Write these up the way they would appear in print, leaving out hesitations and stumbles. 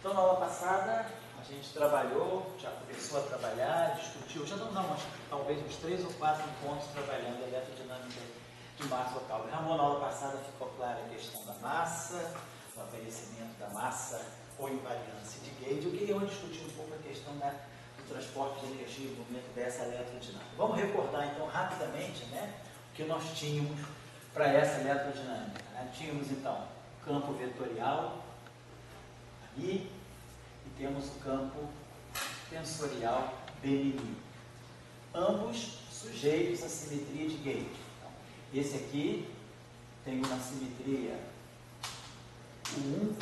Então, na aula passada, a gente trabalhou, já começou a trabalhar, discutiu, já não, talvez uns 3 ou 4 encontros trabalhando a eletrodinâmica de massa local. Ramon, na aula passada ficou clara a questão da massa, o aparecimento da massa ou invariância de Gauge. Eu queria hoje discutir um pouco a questão do transporte de energia e movimento dessa eletrodinâmica. Vamos recordar então rapidamente, né, o que nós tínhamos para essa eletrodinâmica. Né? Tínhamos então o campo vetorial ali e temos o campo tensorial BMI. Ambos sujeitos à simetria de Gauge. Então, esse aqui tem uma simetria 1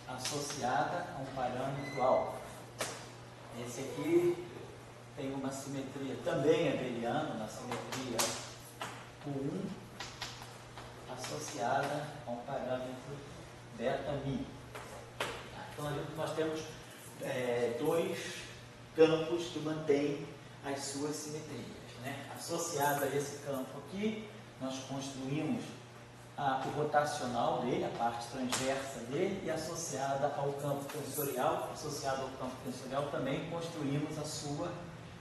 associada a um parâmetro alfa. Esse aqui tem uma simetria também abeliana, uma simetria 1 associada a um parâmetro beta-mi. Então, nós temos dois campos que mantêm as suas simetrias. Né? Associado a esse campo aqui, nós construímos o rotacional dele, a parte transversa dele, e associada ao campo tensorial, também construímos a sua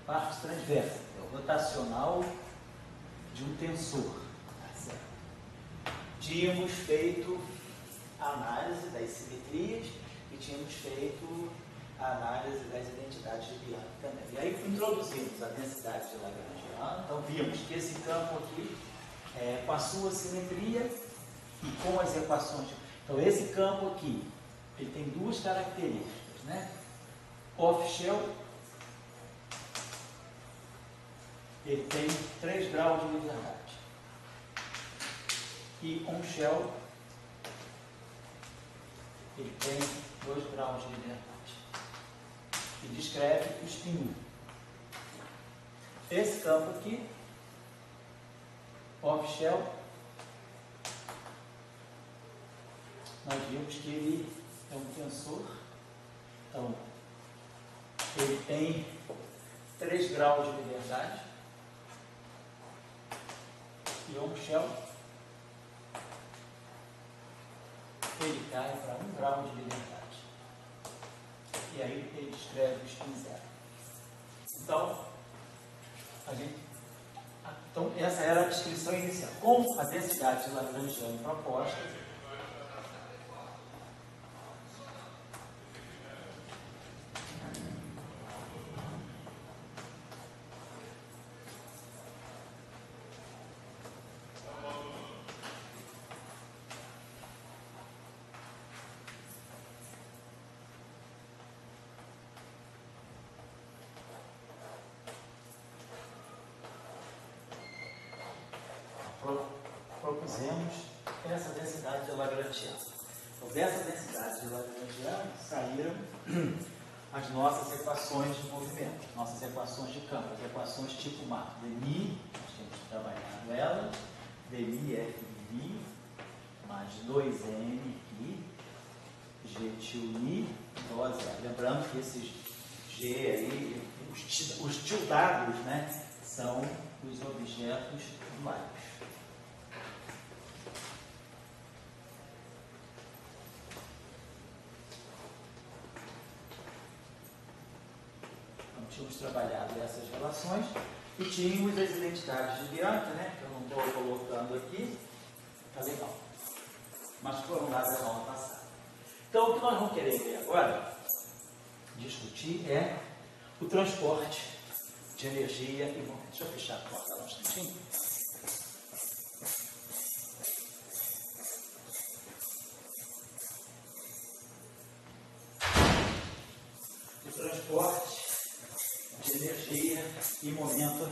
parte transversa, é o rotacional de um tensor. Tá certo? Tínhamos feito a análise das simetrias e tínhamos feito a análise das identidades de Bianchi também. E aí introduzimos a densidade de Lagrangiano. Então vimos que esse campo aqui, com a sua simetria e com as equações. Então esse campo aqui, ele tem duas características, né? Off-shell, ele tem 3 graus de liberdade. E on-shell, ele tem 2 graus de liberdade. E descreve o spin. Esse campo aqui, off-shell, nós vimos que ele é um tensor. Então, ele tem 3 graus de liberdade. E on-shell, ele cai para 1 grau de liberdade. E aí ele descreve o spin zero. Então, essa era a descrição inicial. Com a densidade de Lagrangiano proposta, propusemos essa densidade de Lagrangiano. Então, dessa densidade de Lagrangiano saíram as nossas equações de movimento, nossas equações de campo, as equações tipo MAP. dmi, nós temos trabalhado elas, dmi FV mais 2m i, G2i, dose. Lembrando que esses G aí, os tildados, né, são os objetos duais. Tínhamos trabalhado essas relações e tínhamos as identidades de Bianchi, né, que eu não estou colocando aqui, tá legal, mas foram dadas na aula passada. Então, o que nós vamos querer ver agora, discutir, é o transporte de energia e movimento. Deixa eu fechar a porta lá um instantinho. O transporte de energia e momento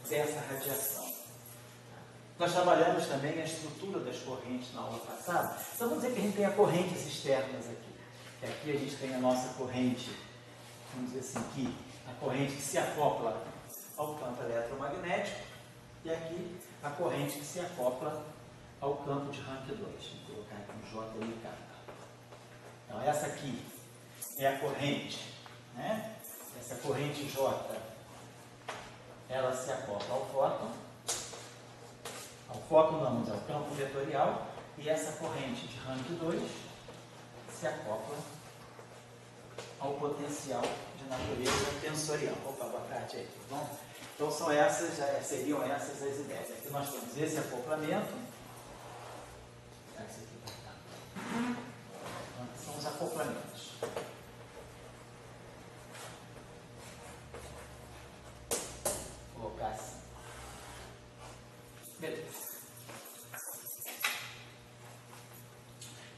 dessa radiação. Nós trabalhamos também a estrutura das correntes na aula passada. Então vamos dizer que a gente tem as correntes externas aqui. E aqui a gente tem a nossa corrente, vamos dizer assim, aqui, a corrente que se acopla ao campo eletromagnético, e aqui a corrente que se acopla ao campo de Rank 2. Vou colocar aqui um JLK. Então essa aqui é a corrente, né? Essa corrente J, ela se acopla ao fóton não, mas ao campo vetorial, e essa corrente de rank 2 se acopla ao potencial de natureza tensorial. Opa, abacate aí, tá bom? Então seriam essas as ideias. Aqui nós temos esse acoplamento. Então, são os acoplamentos. Vou colocar assim. Beleza.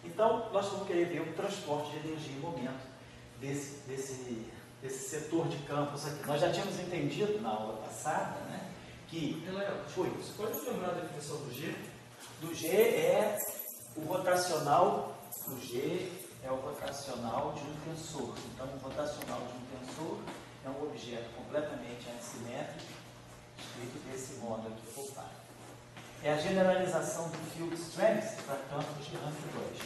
Então, nós vamos querer ver o transporte de energia em momento desse setor de campos aqui. Nós já tínhamos entendido na aula passada, né, que... Você pode lembrar a definição do G? Do G é o rotacional, o G é o rotacional de um tensor. Então, o rotacional de um tensor é um objeto completamente assimétrico, escrito desse modo aqui, opa. É a generalização do field strength para campos de rank 2.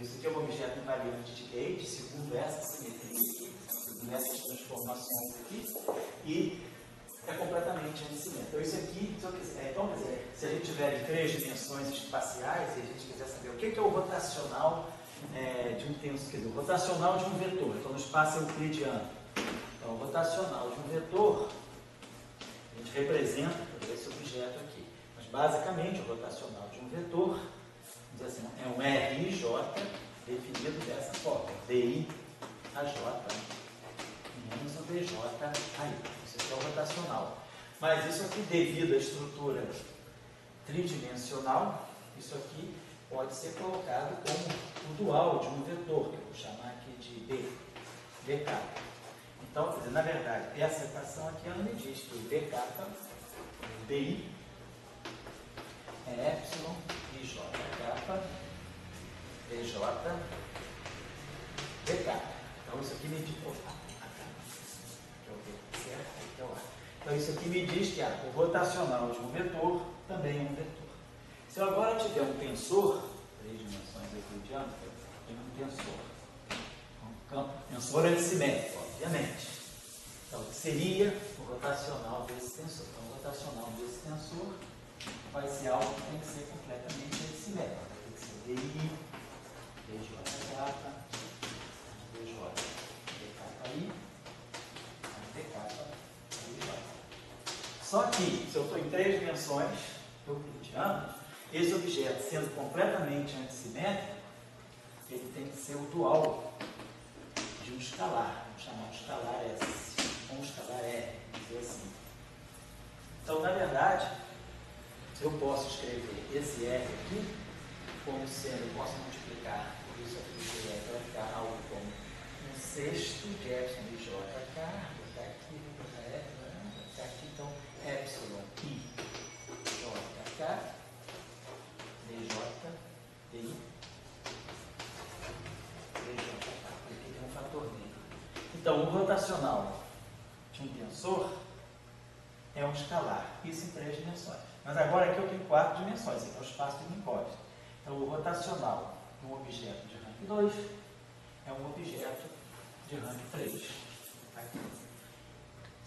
Isso aqui é um objeto invariante de Gauge, segundo essa simetria aqui, segundo essas transformações aqui, e é completamente assimétrico. Então, isso aqui, se eu quiser, então, quer dizer, se a gente tiver em 3 dimensões espaciais e a gente quiser saber o que é o rotacional de um tensor, quer dizer, o rotacional de um vetor, então no espaço euclidiano. Então, o rotacional de um vetor, a gente representa por esse objeto aqui. Mas, basicamente, o rotacional de um vetor, vamos dizer assim, é um RJ definido dessa forma, DI a J menos o DJ aí. Isso aqui é o rotacional. Mas isso aqui, devido à estrutura tridimensional, isso aqui pode ser colocado como o dual de um vetor, que eu vou chamar aqui de BK. Então, quer dizer, na verdade, essa equação aqui ela me diz que o BK, DI, é epsilon e J kappa, DJ, BK. Então, isso aqui me diz... Então, isso aqui me diz que o rotacional de um vetor também é um vetor. Se eu agora tiver um tensor, 3 dimensões euclidianas, tem um tensor. Um campo tensor assimétrico, obviamente. Então, o que seria o rotacional desse tensor? Então, o rotacional desse tensor vai ser algo que tem que ser completamente assimétrico. Tem que ser DI, DJ kappa, DJ, DKI, DK. Só que, se eu estou em 3 dimensões euclidianas, esse objeto sendo completamente antissimétrico, ele tem que ser o dual de um escalar, vamos chamar de escalar S, ou um escalar R, dizer assim. Então, na verdade, eu posso escrever esse R aqui como sendo, eu posso multiplicar por isso aqui que vai ficar algo como 1/6 de epsilon de JK, botar aqui, botar R, botar aqui, então, epsilon I JK DJ DI DJK, aqui tem um fator negro. Então, o rotacional de um tensor é um escalar, isso em 3 dimensões. Mas agora aqui eu tenho 4 dimensões, aqui é o espaço de Minkowski. Então, o rotacional de um objeto de rank 2 é um objeto de rank 3. Aqui.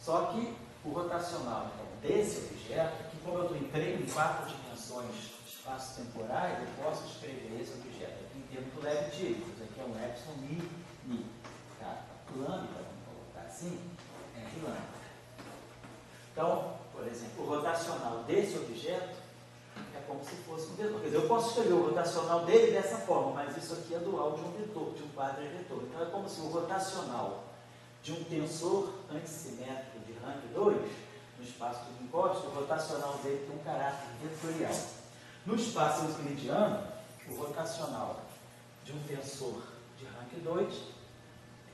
Só que o rotacional então, desse objeto, que como eu estou em 4 dimensões espaço-temporais, eu posso escrever esse objeto aqui em termos leve-dígicos. Aqui é um epsilon mi. Tá? Lambda, vamos colocar assim, é lambda. Então, por exemplo, o rotacional desse objeto é como se fosse um vetor. Quer dizer, eu posso escrever o rotacional dele dessa forma, mas isso aqui é dual de um vetor, de um quadrivetor. Então, é como se o rotacional de um tensor antissimétrico de rank 2, no espaço de Minkowski, o rotacional dele tem um caráter vetorial. No espaço euclidiano, o rotacional de um tensor de rank 2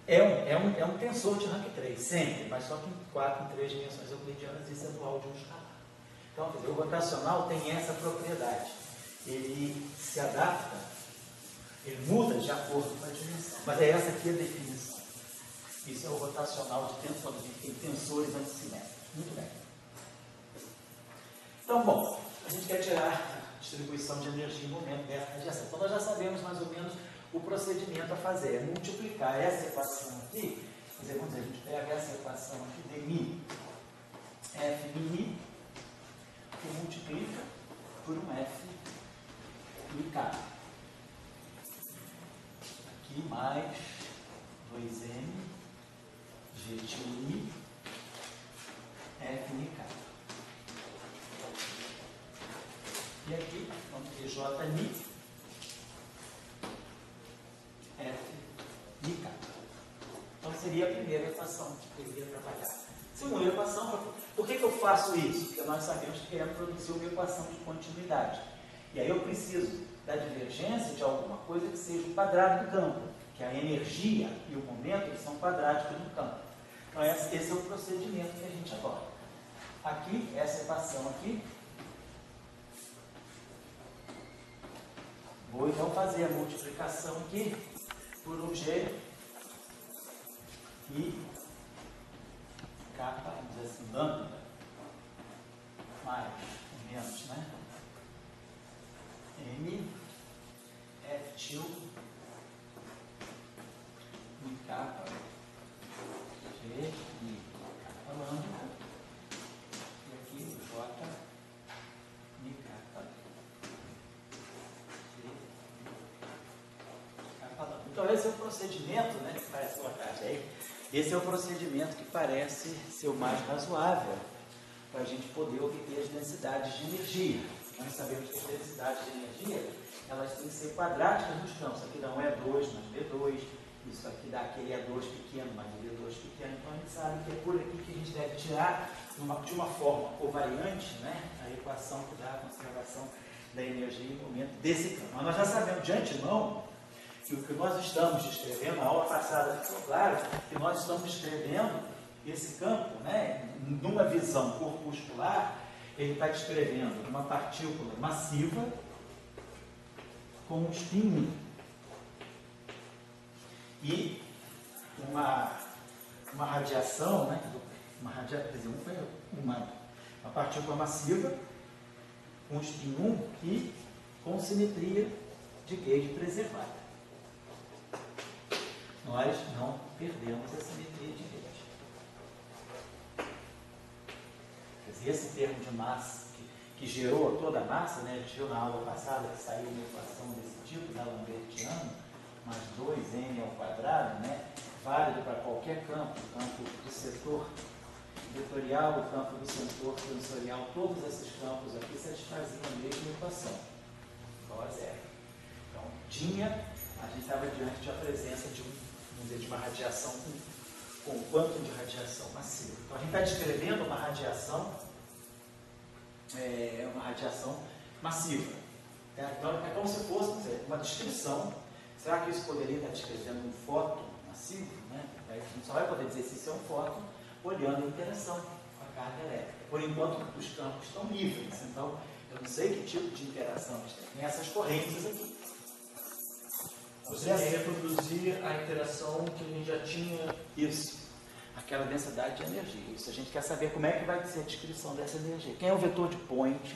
é um tensor de rank 3, sempre, mas só que em 3 dimensões euclidianas, isso é dual de um escalar. Então, quer dizer, o rotacional tem essa propriedade. Ele se adapta, ele muda de acordo com a dimensão. Mas é essa aqui a definição. Isso é o rotacional de tensores. A gente tem tensores antissimétricos. Muito bem. Então, bom, a gente quer tirar a distribuição de energia em momento dessa radiação. Então, nós já sabemos mais ou menos o procedimento a fazer. É multiplicar essa equação aqui. Quer dizer, vamos dizer, a gente pega essa equação aqui de mi, F mi, que multiplica por um F mi K. Aqui mais 2m G til mi F mi K. E aqui vamos ter J mi F mi K. Então seria a primeira equação que eu iria trabalhar. Segunda equação, por que eu faço isso? Porque nós sabemos que queremos produzir uma equação de continuidade. E aí eu preciso da divergência de alguma coisa que seja o quadrado do campo, que a energia e o momento eles são quadráticos no campo. Então esse é o procedimento que a gente aborda. Aqui, essa equação aqui, vou então fazer a multiplicação aqui por um G e K, vamos dizer assim, lambda, mais ou menos, né? M F til mi K G e K lambda e aqui o J mi K G K lambda. Então esse é o procedimento, né, que parece uma caixa aí. Esse é o procedimento que parece ser o mais razoável para a gente poder obter as densidades de energia. Nós sabemos que as densidades de energia elas têm que ser quadráticas nos campos. Aqui dá um E2 mais B2, isso aqui dá aquele E2 pequeno mais B2 pequeno. Então a gente sabe que é por aqui que a gente deve tirar de uma forma covariante, né, a equação que dá a conservação da energia em momento desse campo. Mas nós já sabemos de antemão que o que nós estamos descrevendo, na aula passada ficou claro que nós estamos descrevendo esse campo, né, numa visão corpuscular, ele está descrevendo uma partícula massiva com um spin 1 e uma radiação, né, uma partícula massiva com spin 1 e com simetria de gauge preservada. Nós não perdemos a simetria de gauge. Quer dizer, esse termo de massa que gerou toda a massa, né, a gente viu na aula passada que saiu uma equação desse tipo, da Lambertiana, mais 2m ao quadrado, né, válido para qualquer campo, o campo do setor vetorial, o campo do setor tensorial, todos esses campos aqui satisfaziam a mesma equação, igual a zero. Então, a gente estava diante de uma presença de uma radiação com um quantum de radiação massiva. Então a gente está descrevendo uma radiação massiva. Então é como se fosse uma descrição. Será que isso poderia estar descrevendo um fóton massivo? Né? A gente só vai poder dizer se isso é um fóton olhando a interação com a carga elétrica. Por enquanto os campos estão livres, então eu não sei que tipo de interação eles têm. Tem essas correntes aqui. Você quer reproduzir a interação que a gente já tinha. Isso, aquela densidade de energia. Isso a gente quer saber como é que vai ser a descrição dessa energia. Quem é o vetor de point,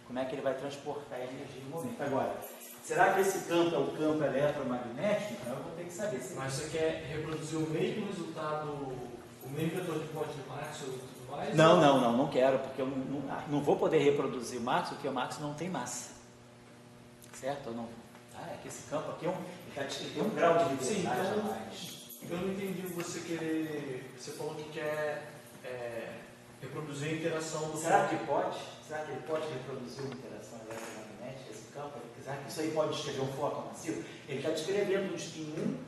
como é que ele vai transportar a energia no momento. Agora, será que esse campo é o campo eletromagnético? Então eu vou ter que saber. Mas você quer reproduzir o mesmo resultado, o mesmo vetor de point do Maxwell e tudo mais? Não quero, porque eu não vou poder reproduzir o Maxwell, porque o Maxwell não tem massa. Certo ou não? É que esse campo aqui ele tem um grau de liberdade a mais. Eu não entendi você falou que quer reproduzir a interação do Será que pode? Será que ele pode reproduzir uma interação eletromagnética, esse campo? Será que isso aí pode descrever um fóton massivo? Ele está descrevendo um spin 1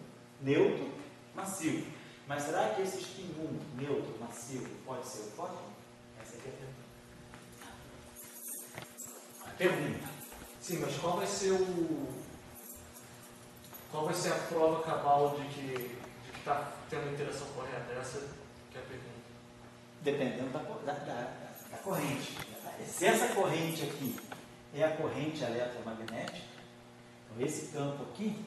neutro massivo. Mas será que esse spin 1 neutro massivo pode ser o fóton? Essa aqui é a pergunta. Sim, mas qual vai ser a prova cabal de que está tendo a interação correta? Essa que é a pergunta. Dependendo da corrente. Se essa corrente aqui é a corrente eletromagnética, então esse campo aqui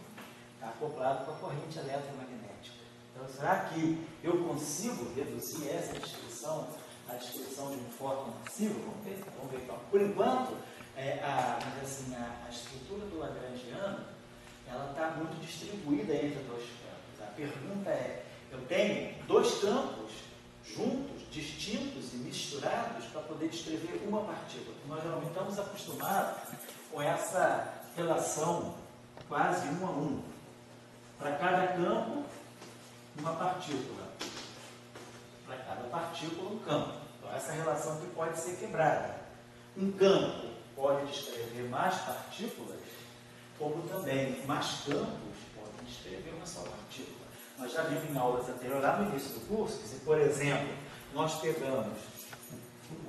está acoplado com a corrente eletromagnética. Então, será que eu consigo reduzir essa descrição à descrição de um fóton massivo? Vamos ver então. Por enquanto, a estrutura do lagrangiano ela está muito distribuída entre dois campos. A pergunta é, eu tenho dois campos juntos, distintos e misturados para poder descrever uma partícula. Nós geralmente estamos acostumados com essa relação quase 1 a 1. Para cada campo, uma partícula. Para cada partícula, um campo. Então, essa relação que pode ser quebrada. Um campo pode descrever mais partículas, como também mais campos podem descrever uma só partícula. Nós já vimos em aulas anteriores, lá no início do curso, que se, por exemplo, nós pegamos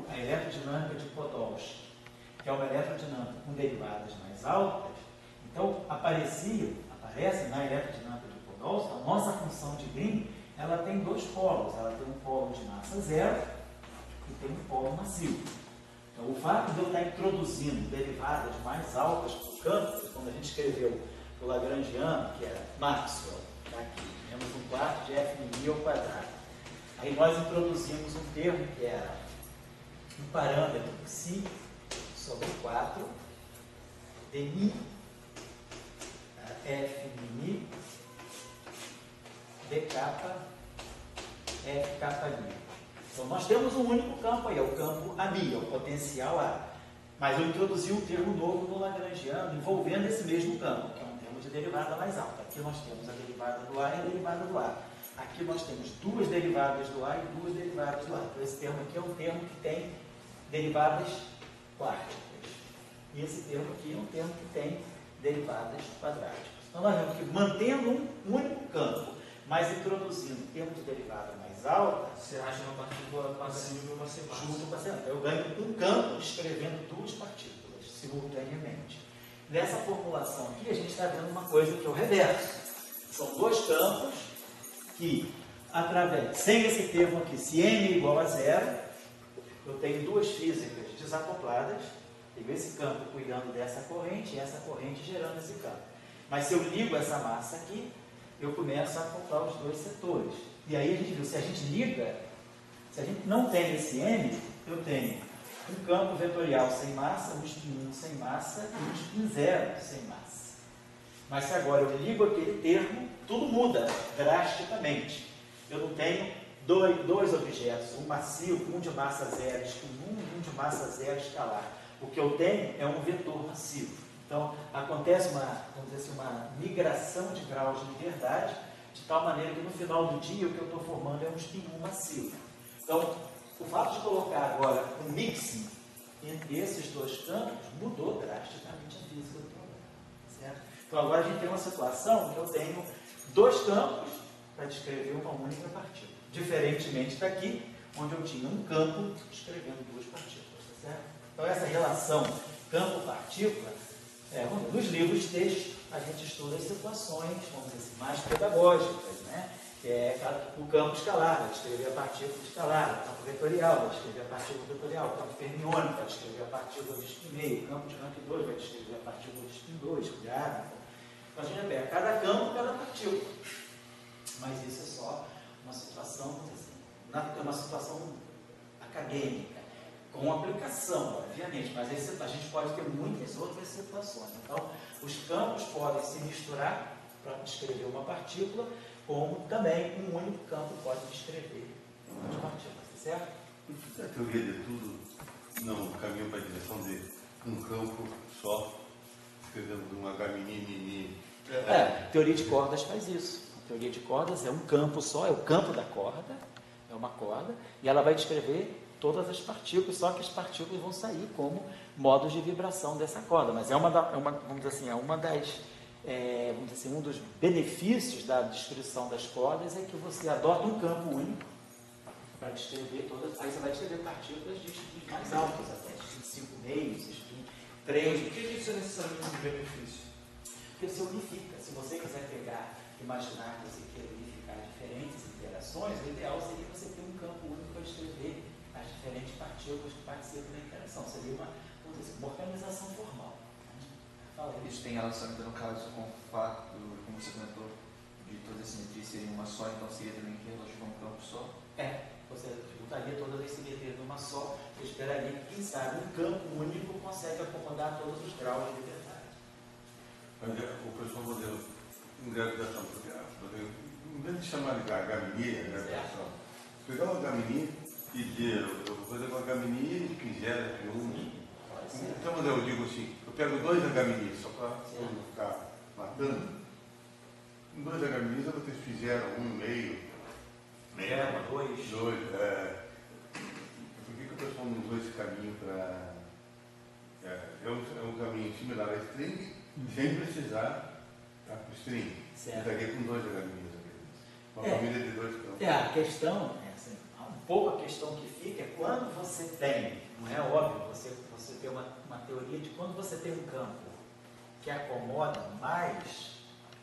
a eletrodinâmica de Podolsky, que é uma eletrodinâmica com derivadas mais altas, então aparece na eletrodinâmica de Podolsky, a nossa função de Green, ela tem 2 polos, ela tem um polo de massa zero e tem um polo massivo. Então, o fato de eu estar introduzindo derivadas mais altas para o campo, quando a gente escreveu o Lagrangiano, que era Maxwell, está aqui, temos 1/4 de F ao quadrado. Aí nós introduzimos um termo que era um parâmetro psi sobre 4 de mi F mi d kappa F kappa mi. Então nós temos um único campo aí, é o campo AMI, é o potencial A. Mas eu introduzi um termo novo no Lagrangiano envolvendo esse mesmo campo, que é um termo de derivada mais alta. Aqui nós temos a derivada do A e a derivada do A. Aqui nós temos 2 derivadas do A e 2 derivadas do A. Então esse termo aqui é um termo que tem derivadas quárticas. E esse termo aqui é um termo que tem derivadas quadráticas. Então nós vemos que mantendo um único campo, mas introduzindo termos de derivada mais alta, Você acha uma partícula passiva e uma sem massa. junto com a central. Eu ganho um campo escrevendo 2 partículas simultaneamente. Nessa formulação aqui, a gente está vendo uma coisa que é o reverso. São 2 campos que, sem esse termo aqui, se n é igual a 0, eu tenho 2 físicas desacopladas, tenho esse campo cuidando dessa corrente e essa corrente gerando esse campo. Mas se eu ligo essa massa aqui, eu começo a acoplar os 2 setores. E aí a gente viu, se a gente liga, se a gente não tem esse M, eu tenho um campo vetorial sem massa, um spin 1 sem massa e um spin 0 sem massa. Mas se agora eu ligo aquele termo, tudo muda drasticamente. Eu não tenho dois objetos, um massivo, um de massa zero, spin 1 e um de massa zero escalar. O que eu tenho é um vetor massivo. Então, acontece vamos dizer assim, uma migração de graus de liberdade, de tal maneira que no final do dia o que eu estou formando é um spin 1 massivo. Então, o fato de colocar agora um mixing entre esses 2 campos mudou drasticamente a física do problema. Certo? Então, agora a gente tem uma situação que eu tenho 2 campos para descrever uma única partícula. Diferentemente daqui, onde eu tinha um campo escrevendo 2 partículas. Tá certo? Então, essa relação campo-partícula, nos livros de texto, a gente estuda as situações, vamos dizer assim, mais pedagógicas, né? Que é o campo escalar, vai descrever a partícula escalar, o campo vetorial, vai descrever a partícula vetorial, o campo fermiônico, vai descrever a partícula de spin meio, o campo de Rank 2 vai descrever a partícula de spin 2, cuidado. Então a gente pega cada campo, cada partícula. Mas isso é só uma situação, vamos dizer assim, uma situação acadêmica, com aplicação, obviamente, mas a gente pode ter muitas outras situações. Então, os campos podem se misturar para descrever uma partícula, como também um único campo pode descrever uma partícula, certo? A teoria de tudo não caminha para a direção de um campo só, escrevendo um H mini. Teoria de cordas faz isso. A teoria de cordas é um campo só, é o campo da corda, é uma corda, e ela vai descrever todas as partículas, só que as partículas vão sair como modos de vibração dessa corda. Mas vamos dizer assim, um dos benefícios da descrição das cordas é que você adota um campo único para descrever todas. Aí você vai descrever partículas de spin mais altos, até spin 5 meios, spin 3. Por que isso é necessariamente um benefício? Porque você unifica. Se você quiser imaginar que você quer unificar diferentes interações, o ideal seria você ter um campo único para descrever as diferentes partículas que participam da interação. Seria uma organização formal. Isso tem relação, então, no caso, com o fato, como você comentou, de todas as simetrias serem uma só, então seria também que relógio um campo só? Você juntaria todas as simetrias numa só, eu esperaria que, quem sabe, um campo único consegue acomodar todos os graus de liberdade. Mas o pessoal modelo em gravitação, porque em vez de chamar de H mini, gravitação, pegar uma gamini e dizer, eu vou fazer uma gamini de quinzela, de um. Então, eu digo assim, eu pego 2 agaminis, só para não ficar matando. Com 2 agaminis, vocês fizeram 1,5. 2. 2. Por que o pessoal não usou esse caminho para... É um caminho similar a string, sem precisar estar com string. Eu estaria com 2 agaminis aqui. Uma família de 2 campos. A questão, assim, um pouco a questão que fica é quando você tem, não é óbvio, você tem uma teoria de quando você tem um campo que acomoda mais,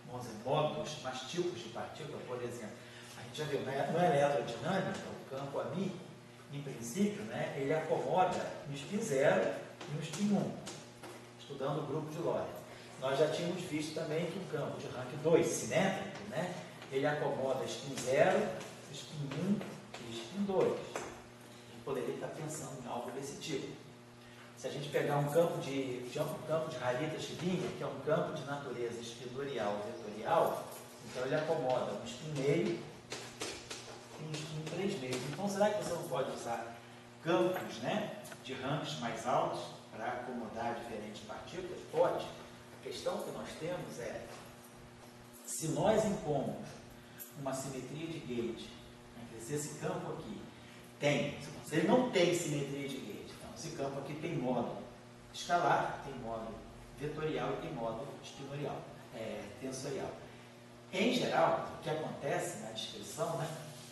vamos dizer, módulos, mais tipos de partícula, por exemplo. A gente já viu, no eletrodinâmica, o campo AMI, em princípio, né, ele acomoda no spin 0 e no spin 1, estudando o grupo de Lorentz. Nós já tínhamos visto também que o campo de rank 2, simétrico, né, ele acomoda spin 0, spin 1 e spin 2. A gente poderia estar pensando em algo desse tipo. Se a gente pegar um campo de Harita-Schwinger, que é um campo de natureza espinorial vetorial, então ele acomoda um spin meio e um spin 3 meios. Então, será que você não pode usar campos, né, de ranks mais altos para acomodar diferentes partículas? Pode. A questão que nós temos é, se nós impomos uma simetria de gauge, né, se esse campo aqui se ele não tem simetria de gauge, então esse campo aqui tem módulo escalar, tem módulo vetorial e tem módulo espinorial, tensorial. Em geral, o que acontece na descrição, né,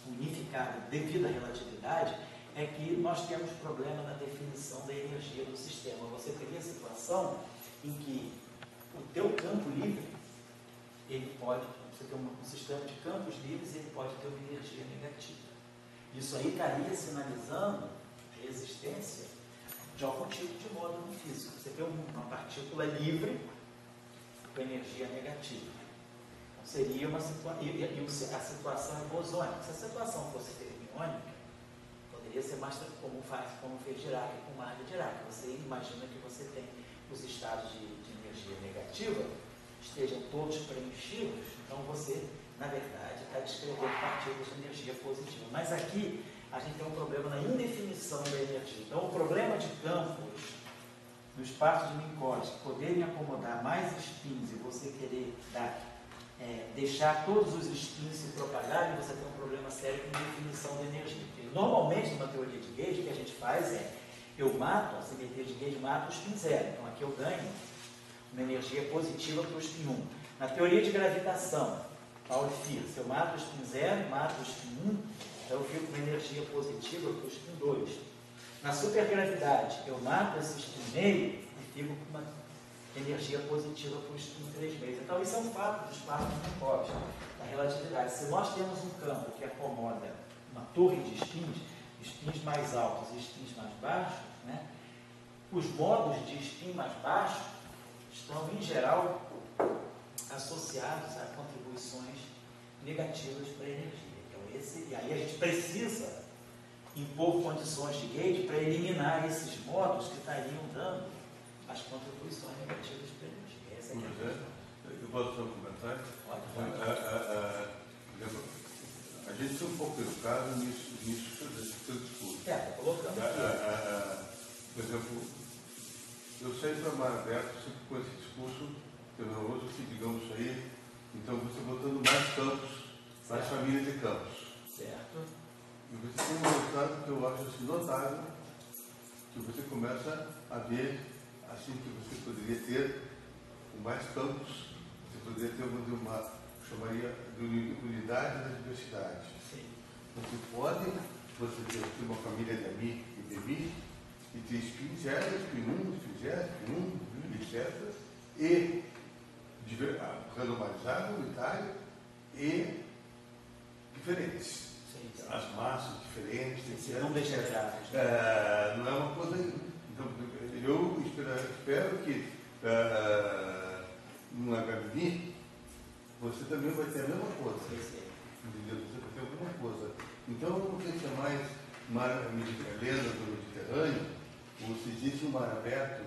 unificada devido à relatividade, é que nós temos problema na definição da energia do sistema. Você teria a situação em que o teu campo livre, você tem um sistema de campos livres, ele pode ter uma energia negativa. Isso aí estaria sinalizando a existência de algum tipo de módulo físico. Você tem uma partícula livre com energia negativa. Então, seria uma situação, a situação é bosônica. Se a situação fosse fermiônica, poderia ser mais como fez Dirac com o mar de Dirac. Você imagina que você tem os estados de energia negativa, estejam todos preenchidos, então você, na verdade, está descrevendo partículas de energia positiva. Mas aqui, a gente tem um problema na indefinição da energia. Então, o problema de campos no espaço de Minkowski poderem acomodar mais spins e você querer deixar todos os spins se propagarem, você tem um problema sério com definição de energia. Porque, normalmente, numa teoria de gauge, o que a gente faz eu mato, a simetria de gauge mata o spin 0. Então, aqui eu ganho uma energia positiva para o spin 1. Na teoria de gravitação, Pauli Fierce, eu mato o spin 0, mato o spin 1, então eu fico com energia positiva para o spin 2. Na supergravidade, eu mato esse spin meio e fico com uma energia positiva para o spin 3 meios. Então, isso é um fato do espaço de Minkowski, da relatividade. Se nós temos um campo que acomoda uma torre de spins mais altos e spins mais baixos, né, os modos de spin mais baixos estão, em geral, associados a contribuições negativas para a energia. Então, e aí a gente precisa impor condições de gauge para eliminar esses modos que estariam dando as contribuições negativas para a energia. Essa é a questão. Eu posso fazer um comentário? A gente foi um pouco educado nisso do seu discurso. Está colocando aqui. Por exemplo, eu saí para Mar Aberto sempre com esse discurso terroroso, que digamos isso aí, então você botando mais campos, mais famílias de campos. Certo. E você tem um resultado que eu acho assim, notável, que você começa a ver assim que você poderia ter mais campos, você poderia ter uma chamaria de unidade da diversidade. Sim. Você ter uma família de AMI e BMI, e ter spin 0, spin 1, spin 0, spin 1, etc. E randomizado, unitário e diferentes. Sim. As massas diferentes, etc. Não degeneradas. Não é uma coisa. Então, eu espero que no HBD você também vai ter a mesma coisa. Entendeu? Você vai ter a mesma coisa. Então, não sei se é mais mar mediterrâneo do Mediterrâneo, ou se existe um mar aberto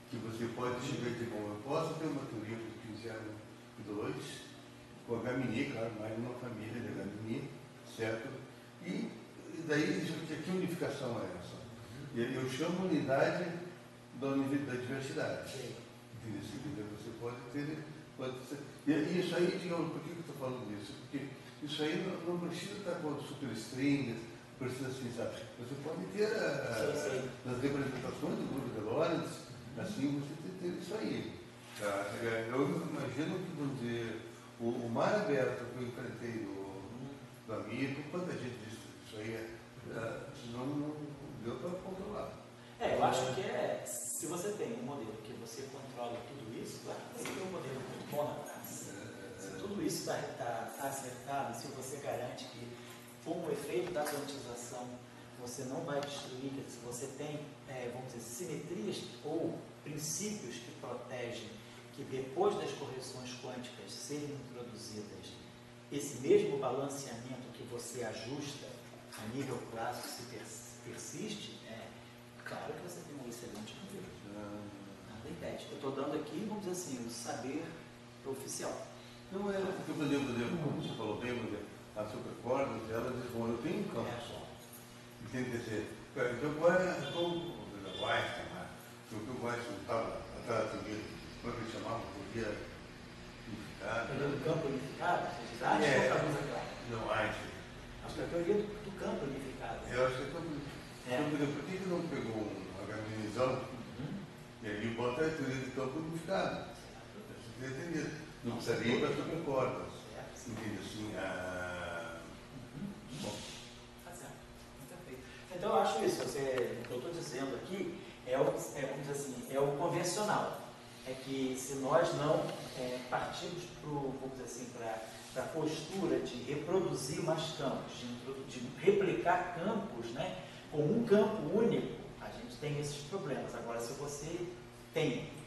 que você pode chegar e dizer, bom, eu posso ter uma teoria dos 1502 com HMI, claro, mais uma família de HMI, certo? E e daí, que unificação é essa? Eu chamo unidade da diversidade. Entendeu? Você pode ter. E isso aí, digamos, por que eu estou falando disso? Porque isso aí não precisa estar com superstring, precisa assim, sabe? Você pode ter nas representações do grupo de Lawrence, assim, você ter isso aí. Tá? Eu imagino que, vamos dizer, o mar aberto que eu enfrentei do amigo, quando a gente disse isso aí, não deu para controlar. Eu acho que se você tem um modelo que você controla tudo isso, claro, você tem um modelo muito bom na praça. Se tudo isso está acertado, se você garante que, com o efeito da quantização, você não vai destruir, se você tem, vamos dizer, simetrias ou princípios que protegem que depois das correções quânticas serem introduzidas, esse mesmo balanceamento que você ajusta a nível clássico se persiste, claro que você tem um excelente modelo. Nada impede. Eu estou dando aqui, vamos dizer assim, o saber oficial. Não é, porque, por exemplo, como você falou bem, as supercordas, elas dizem, eu tenho um campo só. Entende? Quer dizer, então agora, o Einstein, o Einstein estava atrás do livro, como é que ele chamava? Podia unificado. A teoria do campo unificado? Vocês acham ou campo unificado? Não, Einstein. Acho que é a teoria do campo unificado. Eu acho que é campo unificado. Então, por que não pegou uma harmonização e aí bota a teoria do campo unificado? Você entendeu? Não precisaria ir para supercordas. Entende assim? Bom. Então eu acho isso, o que eu estou dizendo aqui vamos dizer assim, é o convencional. É que se nós não partirmos para a postura de reproduzir mais campos, de replicar campos, né, com um campo único, a gente tem esses problemas. Agora, se você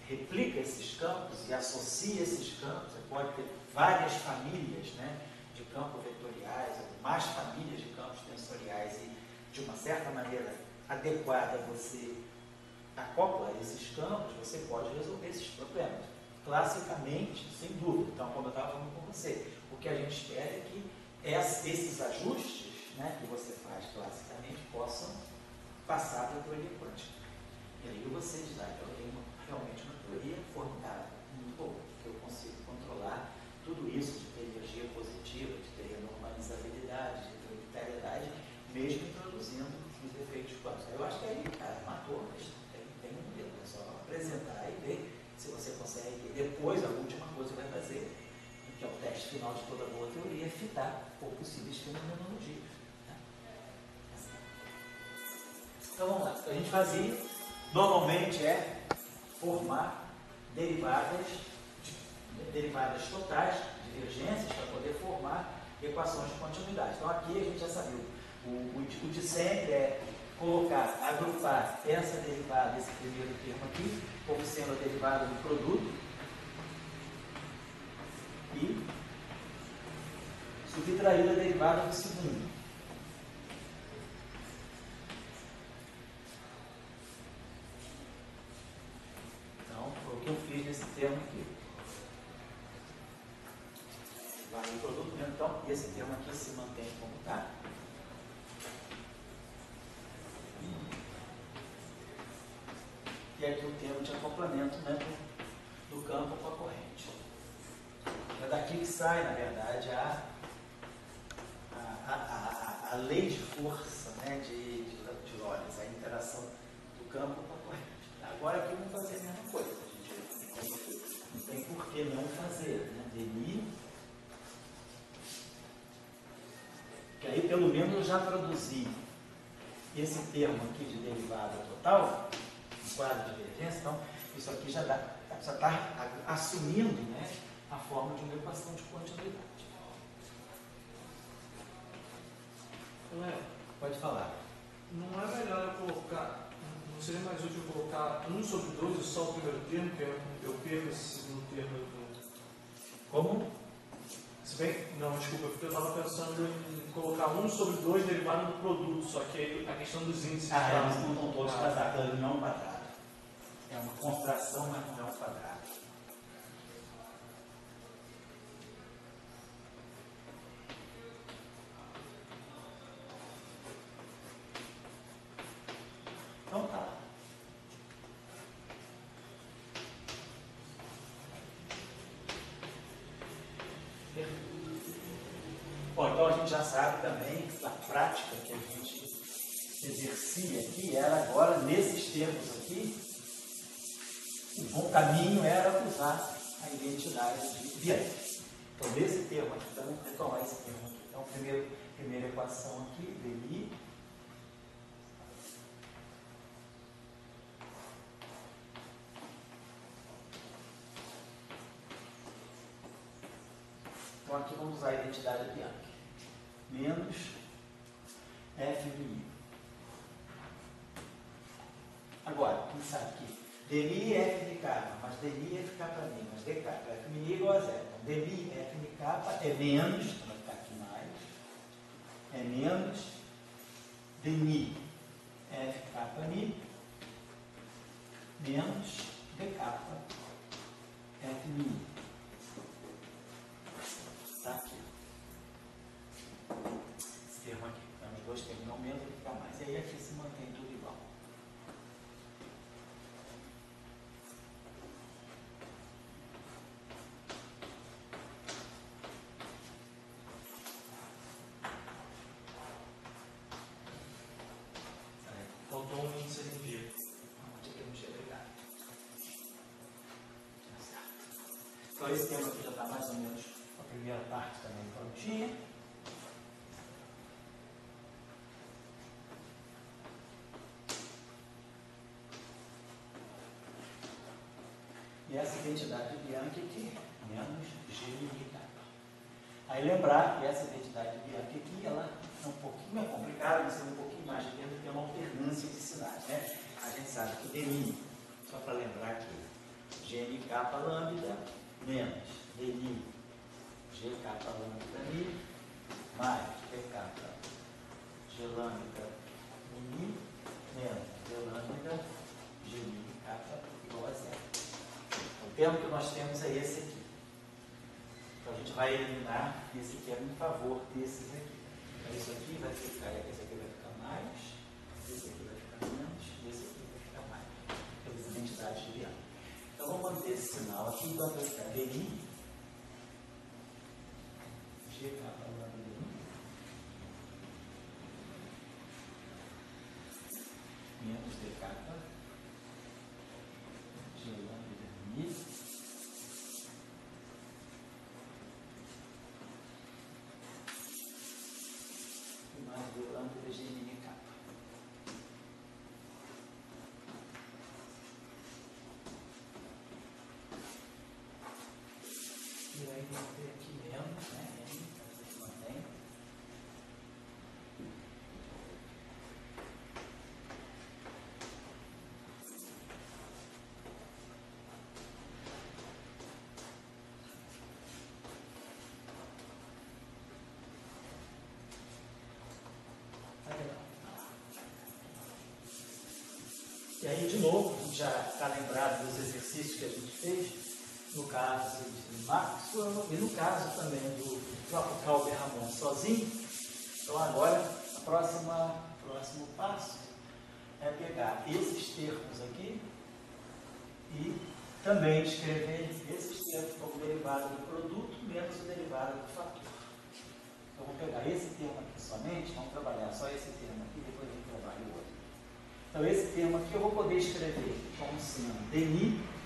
replica esses campos e associa esses campos, você pode ter várias famílias, né, de campos vetoriais, mais famílias de campos tensoriais e, de uma certa maneira adequada, você acopla esses campos, você pode resolver esses problemas. Classicamente, sem dúvida. Então, como eu estava falando com você, o que a gente espera é que esses ajustes, né, que você faz classicamente possam passar para a teoria quântica. E aí você diz, eu tenho realmente uma teoria formidável, muito boa, que eu consigo controlar tudo isso de ter energia positiva, de ter normalizabilidade, de ter unitariedade, mesmo introduzindo os efeitos quânticos. Eu acho que aí, cara, matou, mas tem um modelo, é só apresentar e ver se você consegue. Depois, a última coisa que vai fazer, que é o teste final de toda boa teoria, é fitar por possíveis fenomenologias. Né? Então vamos lá. O que a gente fazia normalmente é formar derivadas totais, divergências, para poder formar equações de continuidade. Então aqui a gente já sabia. O de sempre é agrupar essa derivada, esse primeiro termo aqui, como sendo a derivada do produto, e subtrair a derivada do segundo. Então, foi o que eu fiz nesse termo aqui. Varri o produto mesmo, então, e esse termo aqui se mantém como está. E aqui o termo de acoplamento, né, do campo com a corrente. É daqui que sai, na verdade, a lei de força, né, de Lorentz, a interação do campo com a corrente. Agora aqui vamos fazer a mesma coisa. A gente não tem por que não fazer, né? Denis, que aí pelo menos eu já produzi esse termo aqui de derivada total, um quadro de divergência, então isso aqui já está assumindo, né, a forma de uma equação de continuidade. Pode falar. Não é melhor eu colocar, não seria mais útil colocar 1 sobre 2 e só o primeiro termo, que eu perco esse segundo termo do... Como? Se bem, não, desculpa, porque eu estava pensando em colocar 1 sobre 2 derivado do produto, só que aí a questão dos índices... Eles não estão todos quadrados, ele não é um quadrado. É uma contração, mas não é um quadrado. então a gente já sabe também que a prática que a gente exercia aqui era agora, nesses termos aqui, o bom caminho era usar a identidade de Bianchi. Então, nesse termo aqui, então, vamos retomar esse termo aqui. Então, primeira equação aqui, DI. Então, aqui vamos usar a identidade de Bianchi. Menos F de I. Agora, pensar aqui. dmi F de K, mas dmi F K para mim, mas dk para F mi igual a zero. Então, dmi F de K é menos, vai ficar aqui mais, é menos dmi F K para mim, menos dk F mi. Está aqui. Esse termo aqui. Então, os dois termos não menos, vai ficar mais. E aí aqui se mantém tudo igual. Faltou um índice de envio. Onde que eu não tinha pegado? Tá certo. Então, esse tema aqui já está mais ou menos a primeira parte também prontinha. E essa identidade de Bianchi aqui, menos G de K. Aí lembrar que essa identidade de Bianchi aqui, ela é um pouquinho mais complicada, mas é um pouquinho mais de tempo, tem uma alternância de sinais, né? A gente sabe que dmi, só para lembrar aqui, GMK lambda menos dmi GK lambda mi mais DK G lambda mi menos D lambda G mi K igual a zero. O termo que nós temos é esse aqui. Então a gente vai eliminar esse termo em favor desses aqui. Então isso aqui vai ficar, esse aqui vai ficar mais, esse aqui vai ficar menos, esse aqui vai ficar mais. Pelas identidades de Bianchi. Então vamos manter esse sinal aqui, então vai ficar DI, GK lambda mi, menos DK, G lambda mi, e mais D lambda G mini K. E aí vou ter aqui menos, né? N, que mantém. Tá legal. E aí, de novo, a gente já está lembrado dos exercícios que a gente fez. No caso de Maxwell e no caso também do próprio Calder Ramon sozinho. Então agora, o próximo passo é pegar esses termos aqui e também escrever esses termos como derivado do produto menos o derivado do fator. Então vou pegar esse termo aqui somente, vamos trabalhar só esse termo aqui, depois a gente trabalha o outro. Então esse termo aqui eu vou poder escrever como sendo dmi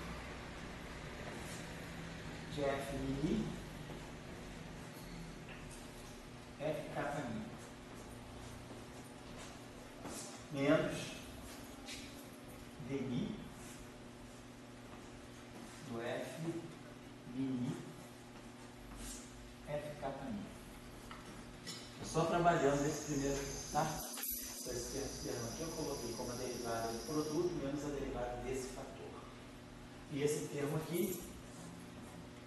de F mi, FK mi, menos dmi do F mi, FK mi. Só trabalhando esse primeiro, tá? Esse termo aqui eu coloquei como a derivada do produto menos a derivada desse fator. E esse termo aqui,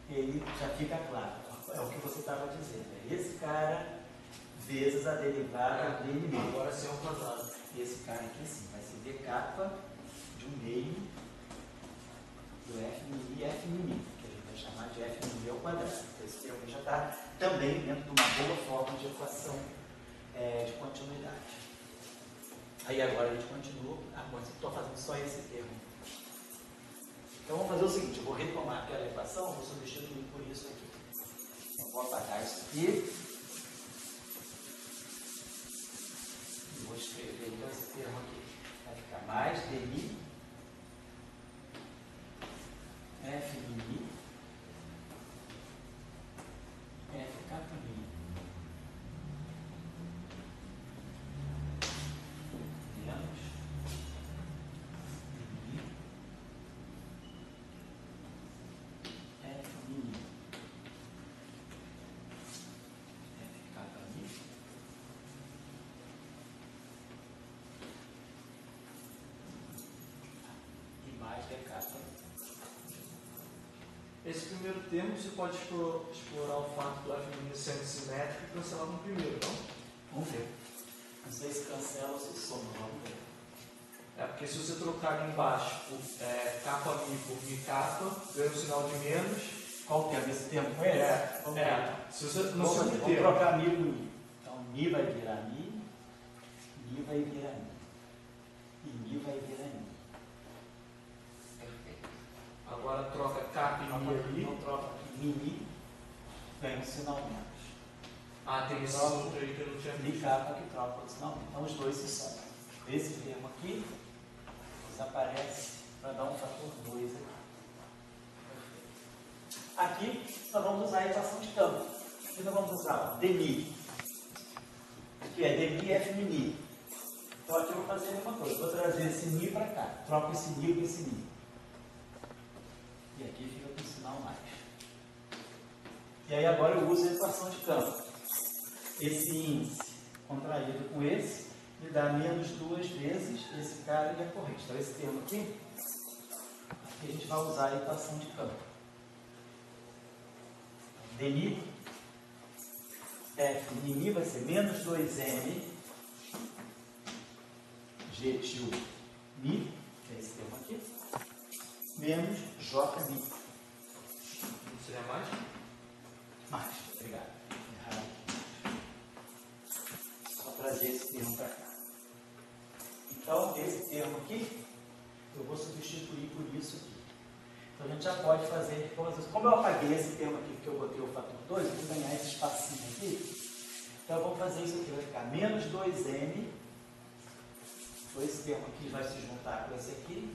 ele já fica claro, é o que você estava dizendo, é esse cara vezes a derivada dele mesmo. Agora sim é um quadrado. Esse cara aqui sim, vai ser dk de 1 meio do f mi f mi, que a gente vai chamar de f mi ao quadrado. Então esse termo já está também dentro de uma boa forma de equação de continuidade. Aí agora a gente continua, estou fazendo só esse termo. Então vamos fazer o seguinte, eu vou retomar aquela equação, vou substituir por isso aqui. Eu vou apagar isso aqui. escrever então esse termo aqui. Vai ficar mais dmi f mini f kappa mini menos dmi f mini f kappa mini. E mais d kappa. Esse primeiro termo você pode explorar o fato do F' sendo simétrico e cancelar no primeiro, não? Vamos ver. Não sei se cancela ou se soma, vamos ver. É porque se você trocar ali embaixo por kappa mi por mi kappa, ganha um sinal de menos. Qual termo? Esse termo com esse? Vamos ver. Se você no Vamos segundo vamos termo. trocar mi com mi. Então, mi vai virar mi vai virar mi. E mi vai virar mi. Perfeito. Agora troca kappa e mi ali. Então, troca aqui mi, ganha um sinal menos. Ah, tem esse Troca outro aí que eu não tinha mi visto. kappa que troca o sinal menos. Então, os dois se somam. Esse termo aqui desaparece para dar um fator 2 aqui. Aqui, nós vamos usar a equação de campo. Aqui nós vamos usar dmi, que é dmi f mini. Então aqui eu vou fazer a mesma coisa. Vou trazer esse mi para cá. Troco esse mi com esse mi. E aqui fica com o sinal mais. E aí agora eu uso a equação de campo. Esse índice contraído com esse me dá menos 2 vezes esse cara e a corrente. Então esse termo aqui a gente vai usar a equação de campo. Dmi f mi vai ser menos 2m g til mi, que é esse termo aqui, menos j mi. Não seria mais? Mais, obrigado. Errado. Só trazer esse termo para cá. Então, esse termo aqui, eu vou substituir por isso aqui. Então, a gente já pode fazer, como eu apaguei esse termo aqui, porque eu botei o fator 2, eu vou ganhar esse espacinho aqui. Então, eu vou fazer isso aqui, vai ficar menos 2m. Então, esse termo aqui vai se juntar com esse aqui.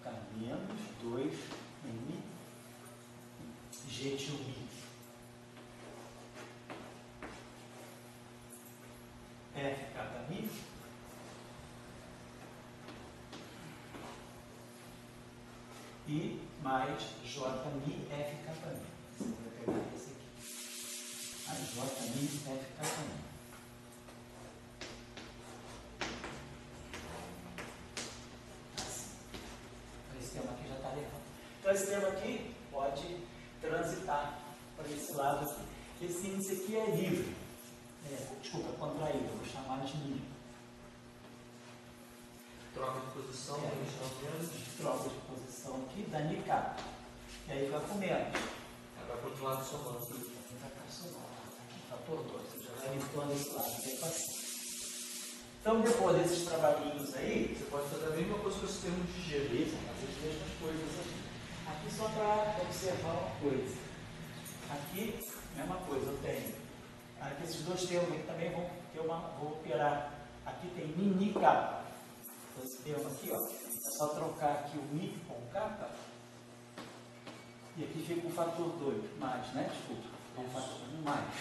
Vai ficar menos 2m g til mi. F kappa mi. E mais j mi f kappa mi. Você vai pegar esse aqui. Mais j mi f kappa mi. Assim. Então esse termo aqui já está levando. Então esse termo aqui pode transitar para esse lado aqui. Esse índice aqui é livre. Desculpa, contraído. Eu vou chamar de mínimo. Troca de posição, menos. Troca de posição aqui, dá mi kappa. E aí vai com menos. Aí vai para o outro lado somando. Vai cá somando. Aqui, fator 2. Você já vai limpando esse lado da equação. Então, depois desses trabalhinhos aí, Você pode fazer a mesma coisa com esse termo de G. beleza, fazer as mesmas coisas aqui. Aqui só para observar uma coisa. Aqui, mesma coisa, eu tenho. Aqui esses dois termos aqui também vão ter vou operar. Aqui tem mini kappa. Então, esse termo aqui, ó, é só trocar aqui o mi com o kappa. E aqui fica o fator 2, mais, né? Desculpa, é um fator 1 mais.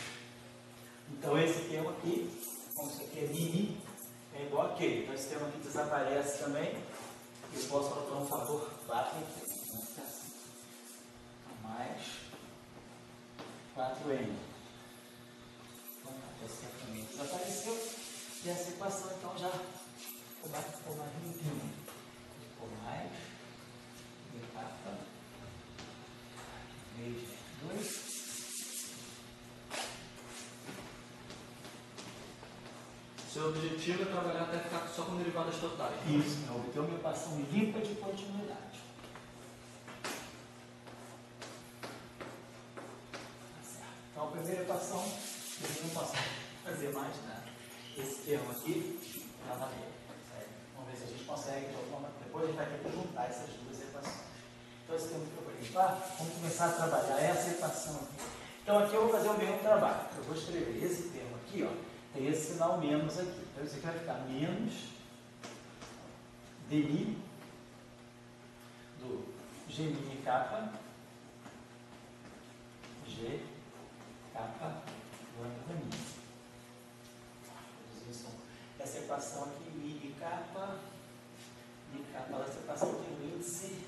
Então, esse termo aqui, como isso aqui é mini, é igual a aquele. Então, esse termo aqui desaparece também. Eu posso colocar um fator 4 aqui. Vai ficar assim. Então, mais 4n. Então, esse termo também desapareceu. E essa equação, então, já ficou mais limpinha. Ficou mais d kappa vezes 2. Seu objetivo é trabalhar até ficar só com derivadas totais. Isso, é obter uma equação limpa de continuidade. Tá certo. Então, a primeira equação, a gente não posso fazer mais nada. Esse termo aqui, já está bem. Vamos ver se a gente consegue, depois a gente vai ter que juntar essas duas equações. Então, esse termo que eu vou limpar, vamos começar a trabalhar essa equação aqui. Então, aqui eu vou fazer o mesmo trabalho. Eu vou escrever esse termo aqui, ó, tem esse sinal menos aqui. Então isso aqui vai ficar menos dmi do g mini kappa, g kappa lambda mini. Essa equação aqui, mini kappa, essa equação tem o índice,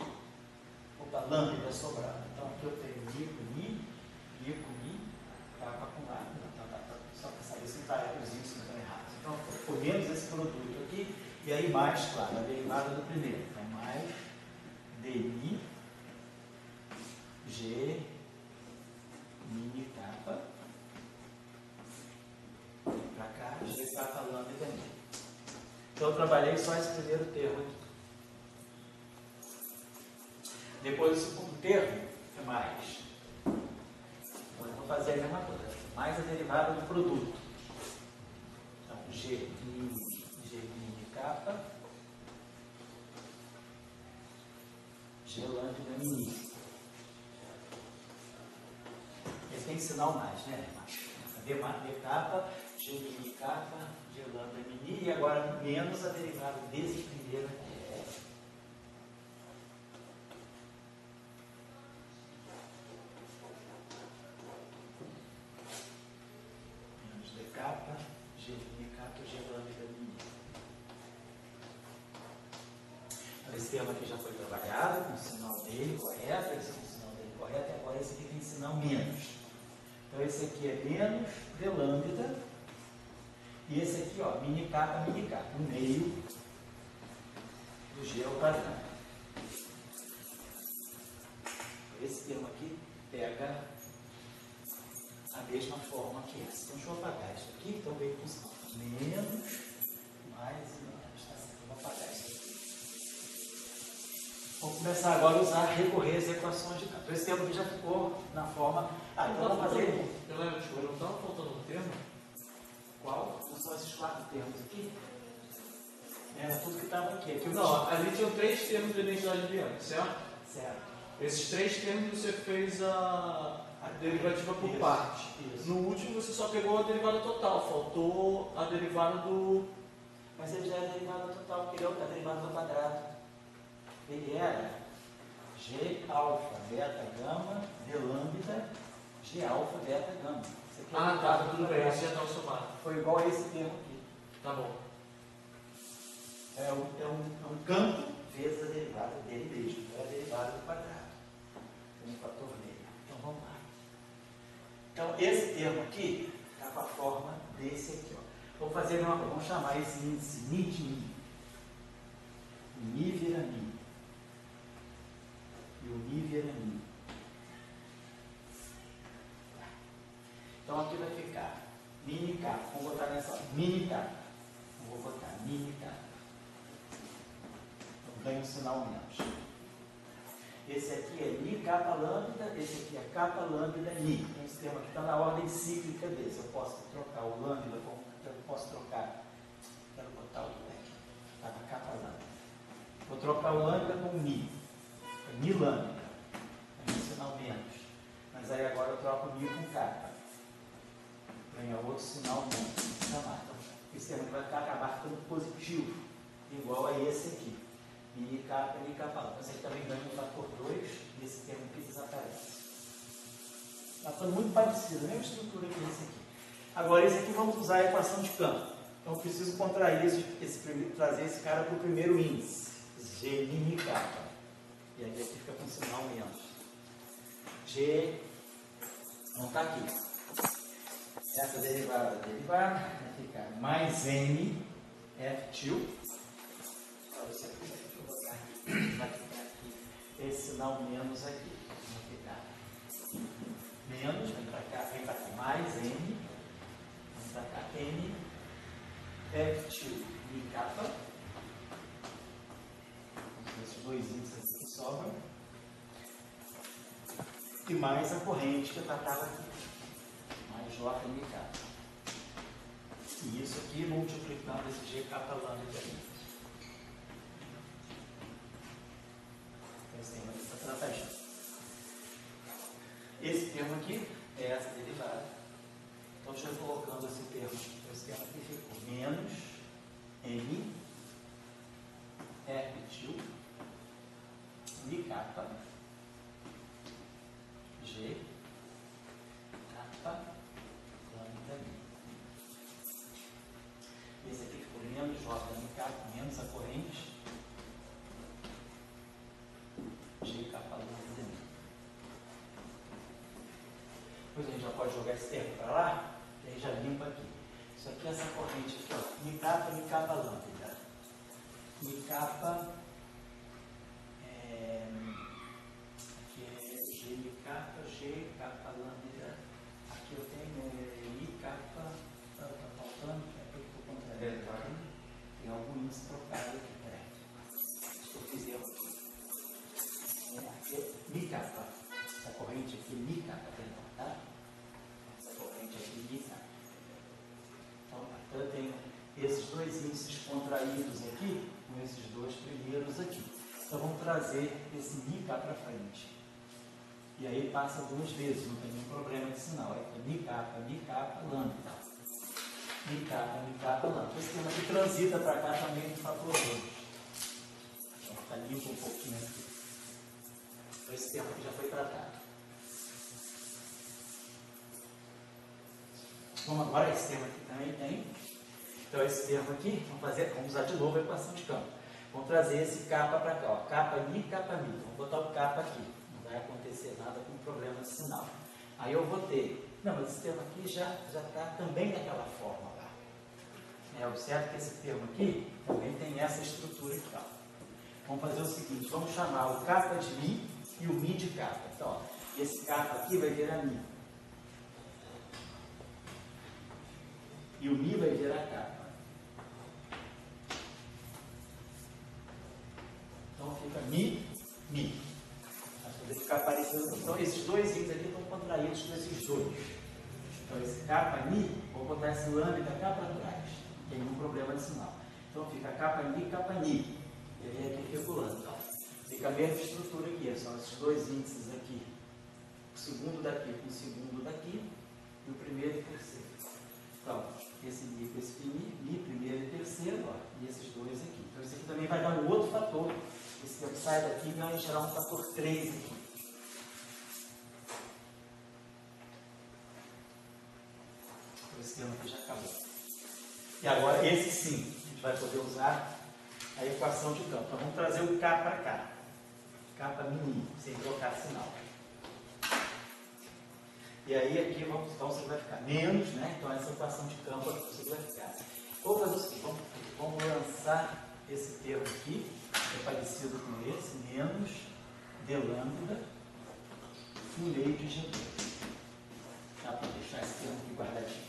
lambda sobrado. Então aqui eu tenho mi com mi, kappa com A, só para saber se os índices não estão errados. Então foi menos esse produto aqui, e aí mais, claro, a derivada do primeiro. Então mais dmi g mini kappa, para cá, g kappa lambda mini. Então eu trabalhei só esse primeiro termo aqui. Depois o segundo termo é mais. Então eu vou fazer a mesma coisa. Mais a derivada do produto. Então g mini kappa, g lambda mini. Esse tem sinal mais, né? D kappa, g mini kappa, g lambda mini, e agora menos a derivada desse primeiro aqui. Menos d kappa, g mini kappa, g lambda mini. Então, esse termo aqui já foi trabalhado com o sinal dele correto, esse com o sinal dele correto, e agora esse aqui tem sinal menos. Então esse aqui é menos d lambda, e esse aqui, ó, mini kappa, um meio do g ao quadrado. Esse termo aqui pega a mesma forma que esse. Então deixa eu apagar isso aqui, então veio com sinal menos, mais e menos, tá certo? Eu vou apagar isso aqui. Vamos começar agora a recorrer às equações de campo. Esse termo aqui já ficou na forma. Então vamos fazer. Não estava faltando um termo? Qual? São esses 4 termos aqui? Era tudo que estava aqui. Não, ali tinham 3 termos de identidade binaria, certo? Certo. Esses 3 termos você fez a derivativa por parte. Isso. No último você só pegou a derivada total, faltou a derivada do. Mas ele já é a derivada total, porque ele é a derivada do quadrado. Ele era g alfa beta gama d lambda g alfa beta gama. Tá, tudo bem, esse já está somado. Foi igual a esse termo aqui. Tá bom. É um campo vezes a derivada dele mesmo. É a derivada do quadrado. Tem um fator meio. Então vamos lá. Então esse termo aqui está com a forma desse aqui. Ó. Vamos fazer uma coisa. Vamos chamar esse índice mi de mi. O mi vira mi. E o mi vira mi. Então aqui vai ficar mini kappa. Vamos botar nessa mini kappa. Vou botar mini kappa. Então ganha um sinal menos. Esse aqui é mi kappa lambda, esse aqui é kappa lambda mi. Então esse termo aqui está na ordem cíclica desse. Eu posso trocar o lambda com. Eu posso trocar. Quero botar o aqui. Está na kappa lambda. Vou trocar o lambda com mi. É mi lambda. É um sinal menos. Mas aí agora eu troco o mi com kappa. Ganha outro sinal menos. Então, esse termo vai acabar ficando positivo. Igual a esse aqui. Mi kappa, mi kappa lambda. Esse aqui também ganha um fator 2. E esse termo aqui desaparece. Está ficando muito parecido. A mesma estrutura que esse aqui. Agora esse aqui vamos usar a equação de campo. Então eu preciso contrair trazer esse cara para o primeiro índice. G mini kappa. E aí aqui fica com sinal menos. G não está aqui. Essa derivada vai ficar mais m f til. Para você colocar aqui. Vai ficar aqui esse sinal menos aqui. Vai ficar menos, vem para cá, mais m. Vem para cá, m f til mi kappa. Esses dois índices aqui sobram. E mais a corrente que eu tratava aqui. Mais J mi kappa. E isso aqui multiplicando esse G kappa lambda aqui. Esse termo aqui para tratar junto. Esse termo aqui é essa derivada. Então, estou colocando esse termo aqui, ficou menos M F mi kappa G kappa lambda mi. Esse aqui ficou menos J mi kappa, menos a corrente G kappa lambda mi. Depois a gente já pode jogar esse termo para lá, e aí já limpa aqui. Isso aqui é essa corrente aqui, ó, mi kappa lambda. Mi kappa aqui é G kappa lambda. Aqui eu tenho mi kappa, está faltando, aqui eu estou contrariando, tá? Tem algum índice trocado aqui, peraí. Acho que eu fiz erro aqui. Aqui é mi kappa, essa corrente aqui é mi kappa, tá? Essa corrente aqui é mi kappa. Então, eu tenho esses dois índices contraídos aqui, com esses dois primeiros aqui. Então, vamos trazer esse mi cá para frente. E aí passa duas vezes, não tem nenhum problema de sinal. Aí mi kappa, lambda. Mi kappa, lambda. Esse tema aqui transita para cá também no fator 2. Então, fica limpo um pouquinho aqui. Então, esse tema aqui já foi tratado. Vamos agora, esse tema aqui também tem. Então, esse termo aqui, vamos usar de novo a equação de campo. Vamos trazer esse kappa para cá, ó. Kappa mi. Vamos botar o kappa aqui. Não vai acontecer nada com problema de sinal. Aí eu vou ter. Não, mas esse termo aqui já está também daquela forma lá. Observe que esse termo aqui também tem essa estrutura aqui, ó. Vamos fazer o seguinte: vamos chamar o kappa de mi e o mi de kappa. Então, ó, esse kappa aqui vai virar mi. E o mi vai virar kappa. Então fica mi. Vai poder ficar parecido. Então esses dois índices aqui estão contraídos com esses dois. Então esse kappa mi, vou botar esse lambda cá para trás. Não tem nenhum problema de sinal. Então fica kappa ni. E aí aqui fica o lambda. Fica a mesma estrutura aqui. São esses dois índices aqui. O segundo daqui com o segundo daqui. E o primeiro e o terceiro. Então, esse mi com esse mi, primeiro e terceiro, ó, e esses dois aqui. Então, isso aqui também vai dar um outro fator. Esse tempo sai daqui e vai gerar um fator 3 aqui. Então, esse termo aqui já acabou. E agora, esse sim, a gente vai poder usar a equação de campo. Então, vamos trazer o K para cá. Kappa mi, sem trocar sinal. E aí aqui então você vai ficar menos, né? Então essa equação de campo você vai ficar. Vou fazer o seguinte, vamos lançar esse termo aqui, que é parecido com esse, menos d lambda no meio de G2. Dá para deixar esse termo aqui guardadinho.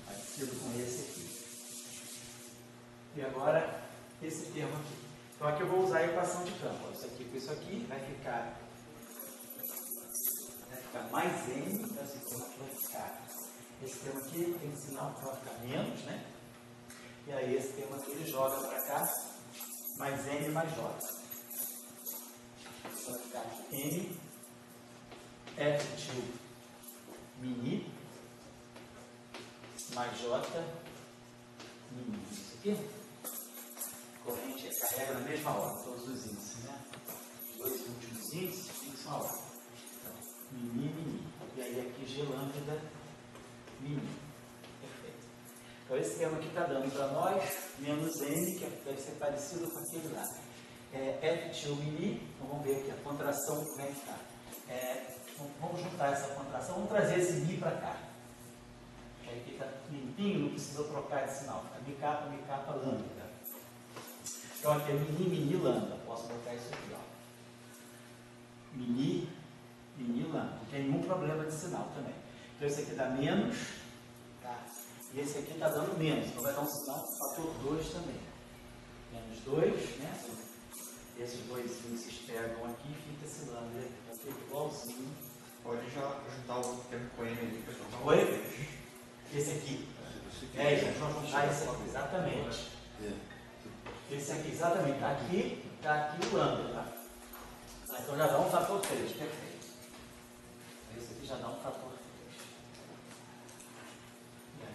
Parecido com esse aqui. E agora esse termo aqui. Então aqui eu vou usar a equação de campo. Isso aqui com isso aqui vai ficar mais n, então esse termo aqui vai ficar. Esse termo aqui tem sinal que vai ficar menos, né? E aí esse termo aqui ele joga para cá, mais n mais j. Então vai ficar n f2 mini mais j mini. Isso aqui, corrente carrega na mesma hora, todos os índices, né? Os dois últimos índices fixam a hora. Mini. E aí aqui G lambda mini. Perfeito. Então esse termo aqui está dando para nós menos n, que deve ser parecido com aquele lá. F2 mini, então vamos ver aqui a contração como é que está. Vamos juntar essa contração, vamos trazer esse mi para cá. Aí aqui está limpinho, não precisa trocar de sinal. Fica mi kappa lambda. Então aqui é mini lambda. Posso botar isso aqui, ó. Mini lambda, não tem nenhum problema de sinal também. Então esse aqui dá menos, tá? E esse aqui está dando menos, então vai dar um sinal fator 2 também. Menos 2, né? Esses dois índices pegam aqui e fica esse lambda aqui, então fica igualzinho. Pode já juntar o termo com N ali, pessoal. Oi? Esse aqui. Gente, vamos juntar esse aqui, exatamente. Esse aqui, exatamente. Aqui o lambda, tá? Então já dá um fator 3, perfeito. Esse aqui já dá um fator 3.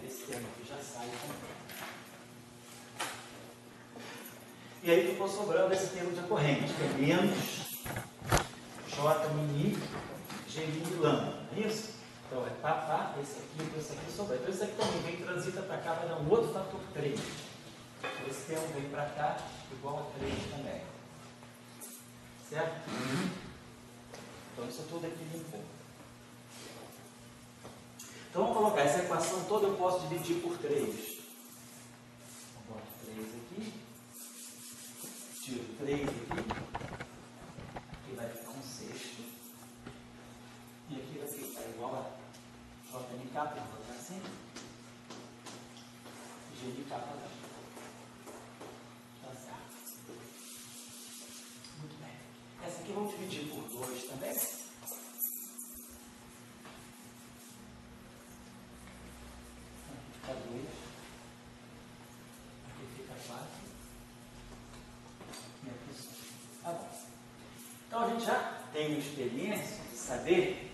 esse termo aqui já sai completo. E aí ficou sobrando esse termo de corrente, que é menos J mini G mini lambda, não é isso? Então é pá, esse aqui sobrou. Então esse aqui também vem, transita para cá, vai dar um outro fator 3. Então esse termo vem para cá, igual a 3 também. Certo? Então isso tudo aqui limpou. Então vamos colocar essa equação toda, eu posso dividir por 3. Eu boto 3 aqui, tiro 3 aqui, aqui vai ficar um sexto, e aqui vai ficar igual a JNK, vou colocar assim, GNK para lá. Tá certo. Muito bem. Essa aqui vamos dividir por 2 também. Fica 2, aqui fica 4, e aqui 5. Tá bom. Então a gente já tem uma experiência de saber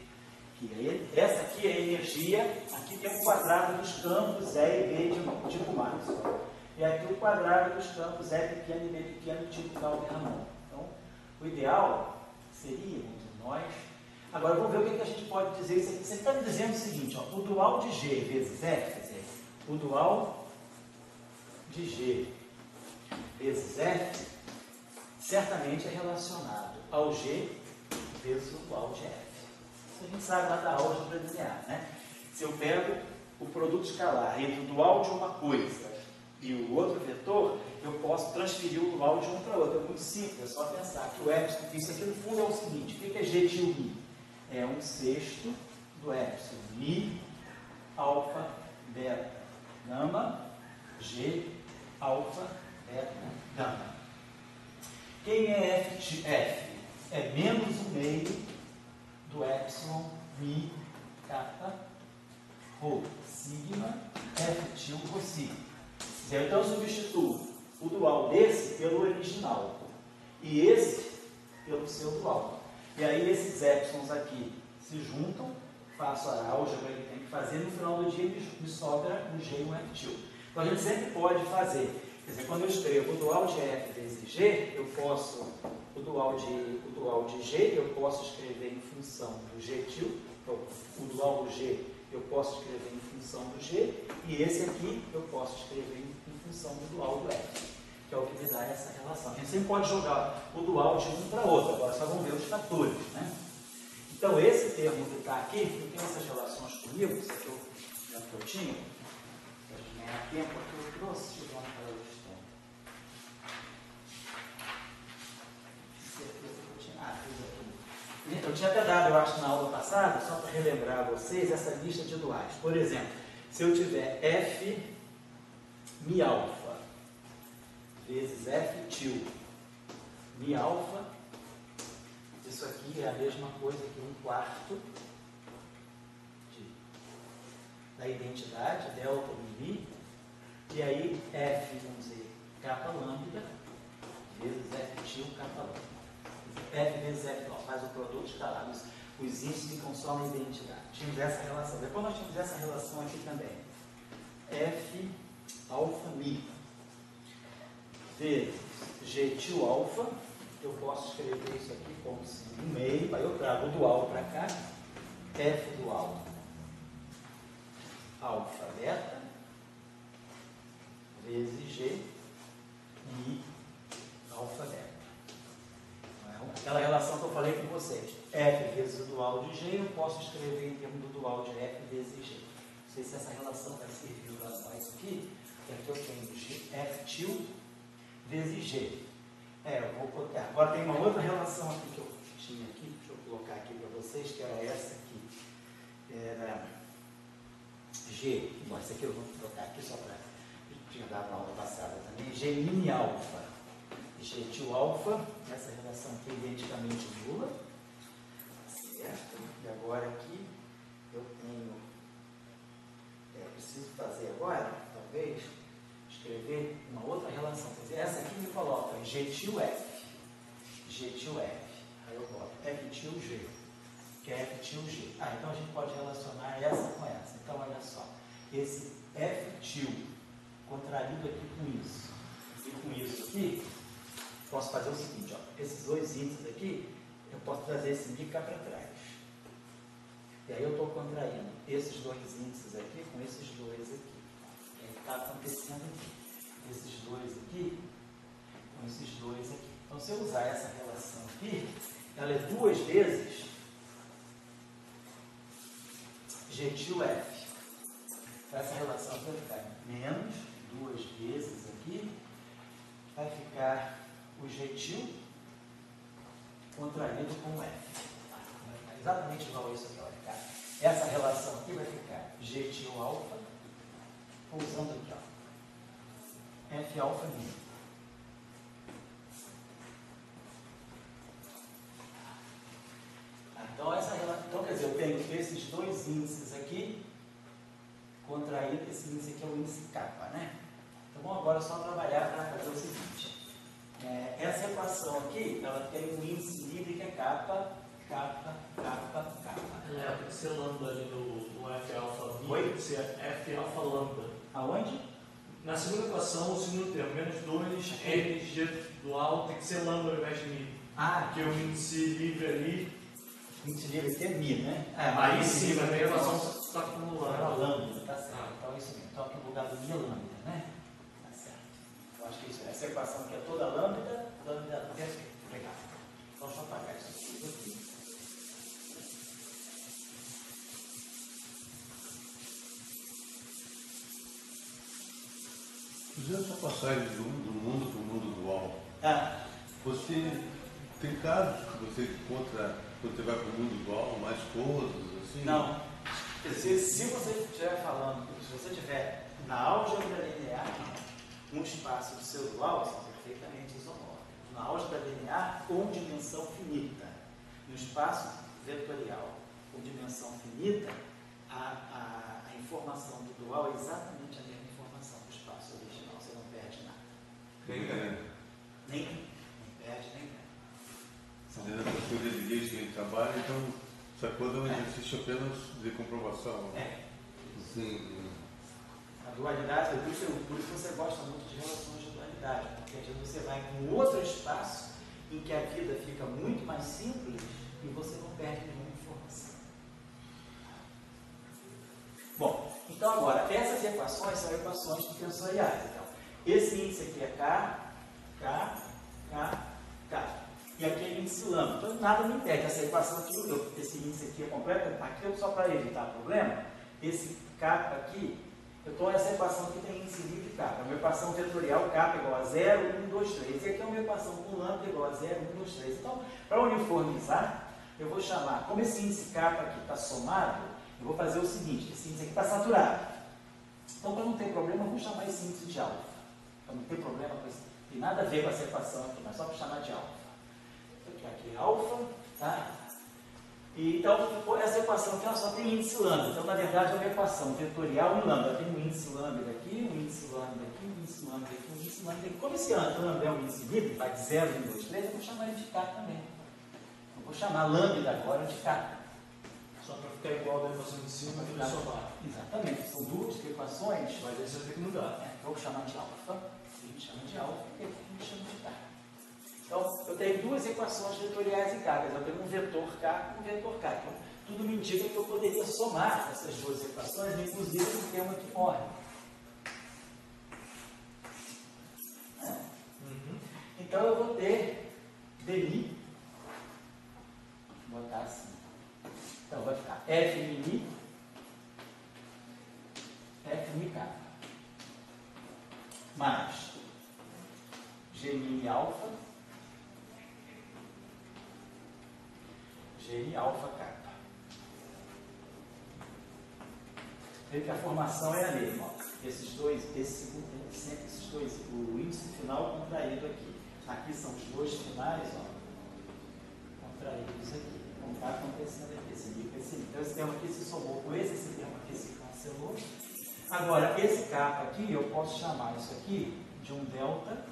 que essa aqui é a energia, aqui tem o quadrado dos campos E e B tipo Maxwell. E aqui o quadrado dos campos E pequeno e B pequeno tipo Calder-Ramon. Então, o ideal seria, entre nós. Agora vamos ver o que a gente pode dizer. Você está me dizendo o seguinte, ó, o dual de G vezes F, quer dizer, o dual de G vezes F certamente é relacionado ao G vezes o dual de F. Isso a gente sabe lá da álgebra linear, né? Se eu pego o produto escalar entre o dual de uma coisa e o outro vetor, eu posso transferir o dual de um para outro. É muito simples, é só pensar que o epsilon, isso aqui no fundo é o seguinte, o que é G til mi? É 1/6 do epsilon mi alfa beta gama G alfa beta gama. Quem é F? É menos o meio do epsilon mi kappa rho sigma F til rho sigma. Então eu substituo o dual desse pelo original e esse pelo seu dual. E aí esses épsilons aqui se juntam, faço a álgebra que tem que fazer, no final do dia me sobra um G e um F til. Então a gente sempre pode fazer, quer dizer, quando eu escrevo o dual de F vezes G, eu posso, o dual de G eu posso escrever em função do G til, então, o dual do G eu posso escrever em função do G, e esse aqui eu posso escrever em função do dual do F, que é o que me dá essa relação. A gente sempre pode jogar o dual de um para outro, agora só vamos ver os fatores, né? Então esse termo que está aqui, eu tenho essas relações comigo, isso aqui eu tinha, para ganhar tempo aqui eu trouxe, deixa eu dar para o Eu tinha até dado, eu acho, na aula passada, só para relembrar a vocês, essa lista de duais. Por exemplo, se eu tiver F mi alfa vezes F til mi alfa, isso aqui é a mesma coisa que 1/4 da identidade, delta mi, e aí F, vamos dizer, kappa lambda vezes F til kappa lambda. F vezes F, faz o produto escalar. Os índices ficam só na identidade. Tínhamos essa relação. Depois nós tínhamos essa relação aqui também. F alfa mi vezes G til alfa. Eu posso escrever isso aqui como sendo um meio. Aí eu trago o dual para cá. F dual alfa beta vezes G mi alfa beta. Aquela relação que eu falei com vocês. F vezes o dual de G, eu posso escrever em termos do dual de F vezes G. Não sei se essa relação vai servir para isso aqui. Aqui eu tenho G, F til vezes G. Eu vou colocar. Agora tem uma outra relação aqui que eu tinha aqui. Deixa eu colocar aqui para vocês, que era essa aqui. Era G. Bom, essa aqui eu vou colocar aqui só para... Eu tinha dado na aula passada também. G mini alfa. G til alfa, essa relação aqui é identicamente nula, certo? E agora aqui eu tenho, preciso fazer agora, talvez, escrever uma outra relação. Quer dizer, essa aqui me coloca G til F, aí eu boto F til G, que é F til G. Então a gente pode relacionar essa com essa. Então olha só, esse F til, contraído aqui com isso, e com isso aqui, posso fazer o seguinte, ó, esses dois índices aqui, eu posso trazer esse mi cá para trás. E aí eu estou contraindo esses dois índices aqui com esses dois aqui. E aí está acontecendo aqui. Esses dois aqui com esses dois aqui. Então, se eu usar essa relação aqui, ela é duas vezes G til F. Essa relação aqui vai ficar menos duas vezes aqui, vai ficar o G til contraído com o F. Vai ficar exatamente igual a isso aqui. Vai ficar. Essa relação aqui vai ficar G til alfa, usando aqui, ó, F alfa mi. Então, quer dizer, eu tenho esses dois índices aqui, contraído, esse índice aqui é o índice kappa, né? Então, vamos agora só trabalhar para fazer o seguinte. Essa equação aqui, ela tem um índice livre que é kappa, kappa, kappa, kappa. Tem que ser lambda ali no F alfa mi. Oi? Tem que ser F alfa lambda. Aonde? Na segunda equação, o segundo termo, menos 2 N G dual, tem que ser lambda ao invés de mi. Porque o índice livre ali. O índice livre aqui é mi, né? Aí sim, mas a equação está Era acumulando. lambda, tá certo. Então é isso mesmo. Então aqui no lugar do mi é lambda, né? Tá certo. Eu acho que isso, essa equação aqui é toda lambda, lambda, perfeito. Legal. Então deixa eu apagar isso aqui. Fazendo essa passagem do mundo para o mundo dual, você tem casos que você encontra quando você vai para o mundo dual, mais coisas assim? Não. Se você estiver falando, se você estiver na álgebra linear, um espaço do seu dual são perfeitamente isomórficos. Na álgebra linear, com dimensão finita. No espaço vetorial com dimensão finita, a informação do dual é exatamente a mesma informação do espaço original. Você não perde nada. Nem ganha. Nem perde, nem ganha. Fazendo essa coisa de leis que a gente trabalha, então essa coisa é um exercício apenas de comprovação. Né? Sim. A dualidade, por isso você gosta muito de relações de dualidade, porque às vezes você vai para um outro espaço em que a vida fica muito mais simples e você não perde nenhuma informação. Bom, então agora, essas equações são equações tensoriais. Então, esse índice aqui é K, K, K, K. E aqui é índice lambda. Então, nada me impede. Essa equação aqui, esse índice aqui é completo. Aqui, só para evitar problema, esse K aqui, então essa equação aqui tem índice livre K. É uma equação vetorial K igual a 0, 1, 2, 3. E aqui é uma equação com lambda igual a 0, 1, 2, 3. Então, para uniformizar, eu vou chamar, como esse índice K aqui está somado, eu vou fazer o seguinte, esse índice aqui está saturado. Então, para não ter problema, eu vou chamar esse índice de alfa. Para não ter problema com isso. Não tem nada a ver com essa equação aqui, mas só para chamar de alfa. Aqui é alfa, tá? E, então, essa equação aqui ela só tem índice lambda. Então, na verdade, é uma equação vetorial em lambda. Tem um índice lambda aqui, um índice lambda aqui, um índice lambda aqui, um índice lambda aqui. Como esse lambda é um índice livre, vai de 0, 1, 2, 3, eu vou chamar ele de K também. Eu vou chamar lambda agora de K. Só para ficar igual da equação de cima e somar. Exatamente. São duas equações. Mas aí você vai ter que mudar. Eu vou chamar de alfa. A gente chama de alfa e aqui a gente chama de K. Então, eu tenho duas equações vetoriais em K. Eu tenho um vetor K e um vetor K. Então, tudo me indica que eu poderia somar essas duas equações, inclusive o termo aqui morre. Então, eu vou ter dmi, vou botar assim. Então, vai ficar f mi, f mi K, mais g mi alfa, G alfa kappa. Vê que a formação é a mesma. Ó. Esses dois, o índice final contraído aqui. Aqui são os dois finais, ó, contraídos aqui. Como está acontecendo aqui, esse mi com esse mi. Então esse termo aqui se somou com esse termo aqui se cancelou. Agora, esse kappa aqui, eu posso chamar isso aqui de um delta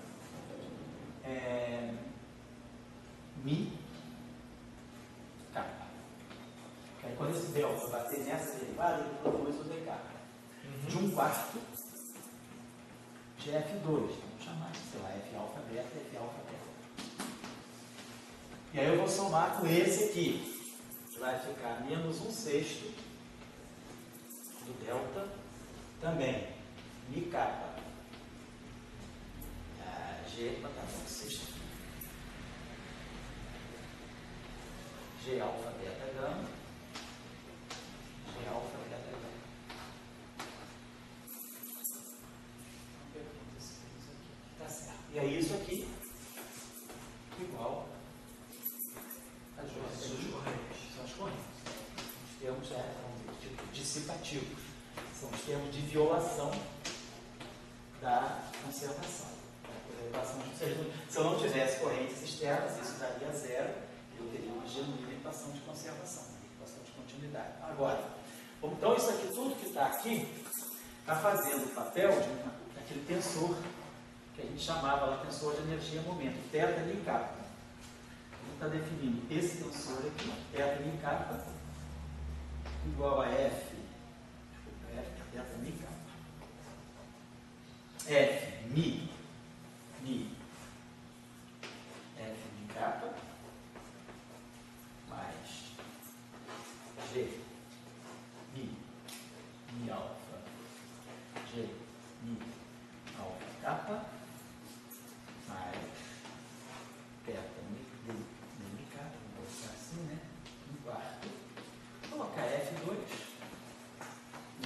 mi. Aí, quando esse delta bater nessa derivada, ele produz o dk. de 1/4 de F2. Vamos chamar de, sei lá, F alfa beta, F alfa beta. E aí eu vou somar com esse aqui. Vai ficar menos 1/6 do delta também. Mi capa. G, botar 1/6. G alfa beta gama. G alfa beta gama. Tá certo. E aí isso aqui igual às correntes. São as correntes. Os termos tipo dissipativos. São os termos de violação da conservação. Se eu não tivesse correntes externas, isso daria 0. Eu teria uma genuína equação de conservação, uma equação de continuidade. Agora, então isso aqui, tudo que está aqui, está fazendo o papel daquele tensor que a gente chamava lá tensor de energia e momento, θ min kappa. A gente está definindo esse tensor aqui, θ min kappa, igual a F, θ min kappa. F mi F min kappa mais G mi alfa G mi alfa kappa mais θ mi kappa, vou botar assim, né? 1/4. Vou colocar F2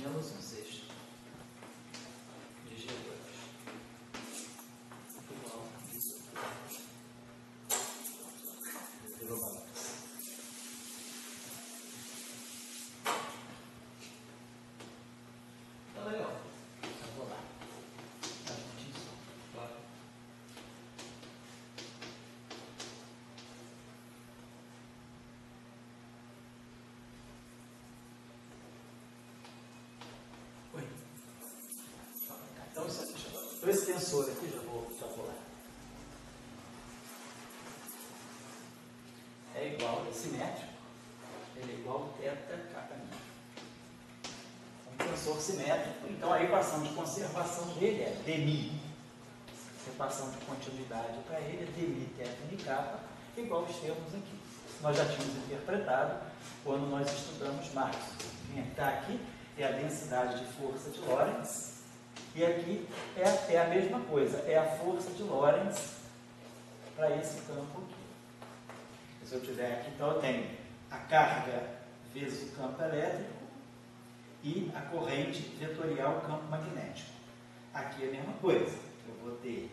menos 1/6 de G2. Igual a isso aqui. Virou balança. Tá legal. Eu vou lá. Tá juntinho só. Claro. Oi. Então, isso aqui, então esse tensor aqui, já vou lá. É igual, é simétrico. Ele é igual a θ kappa min. Um tensor simétrico. Então a equação de conservação dele é dmi. A equação de continuidade para ele é dmi θ min kappa, igual os termos aqui. Nós já tínhamos interpretado quando nós estudamos Marx. Quem está aqui é a densidade de força de Lorentz. E aqui é a mesma coisa, é a força de Lorentz para esse campo aqui. Se eu tiver aqui, então eu tenho a carga vezes o campo elétrico e a corrente vetorial campo magnético. Aqui é a mesma coisa. Eu vou ter,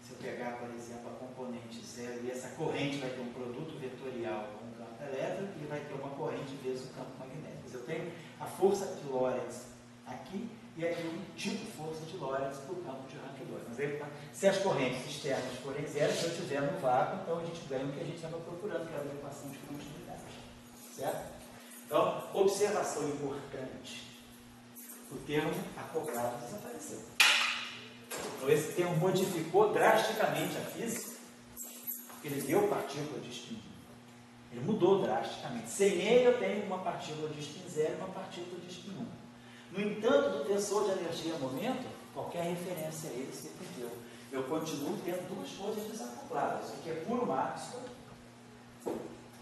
se eu pegar, por exemplo, a componente 0, e essa corrente vai ter um produto vetorial com o campo elétrico e vai ter uma corrente vezes o campo magnético. Eu tenho a força de Lorentz aqui e aqui um tipo de força de Lorentz para o campo de Rank-2. Mas aí, se as correntes externas forem zero, se eu estiver no vácuo, então a gente ganha o que a gente estava procurando, que era a equação de continuidade. Certo? Então, observação importante. O termo acoplado desapareceu. Então, esse termo modificou drasticamente a física, porque ele deu partícula de spin. Ele mudou drasticamente. Sem ele, eu tenho uma partícula de spin 0 e uma partícula de spin 1. No entanto, do tensor de energia-momento, qualquer referência a ele se perdeu. Eu continuo tendo duas coisas desacopladas. Isso aqui é puro Maxwell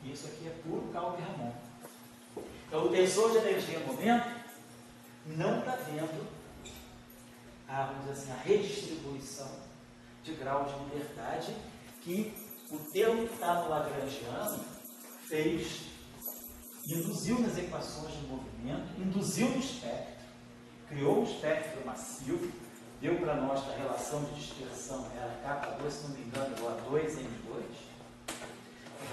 e isso aqui é puro Calvi-Ramon. Então, o tensor de energia-momento não está vendo vamos dizer assim, a redistribuição de grau de liberdade que o termo que está no Lagrangiano induziu nas equações de movimento, induziu no espectro, criou um espectro massivo, deu para nós que a relação de dispersão era K2, se não me engano, igual a 2N2,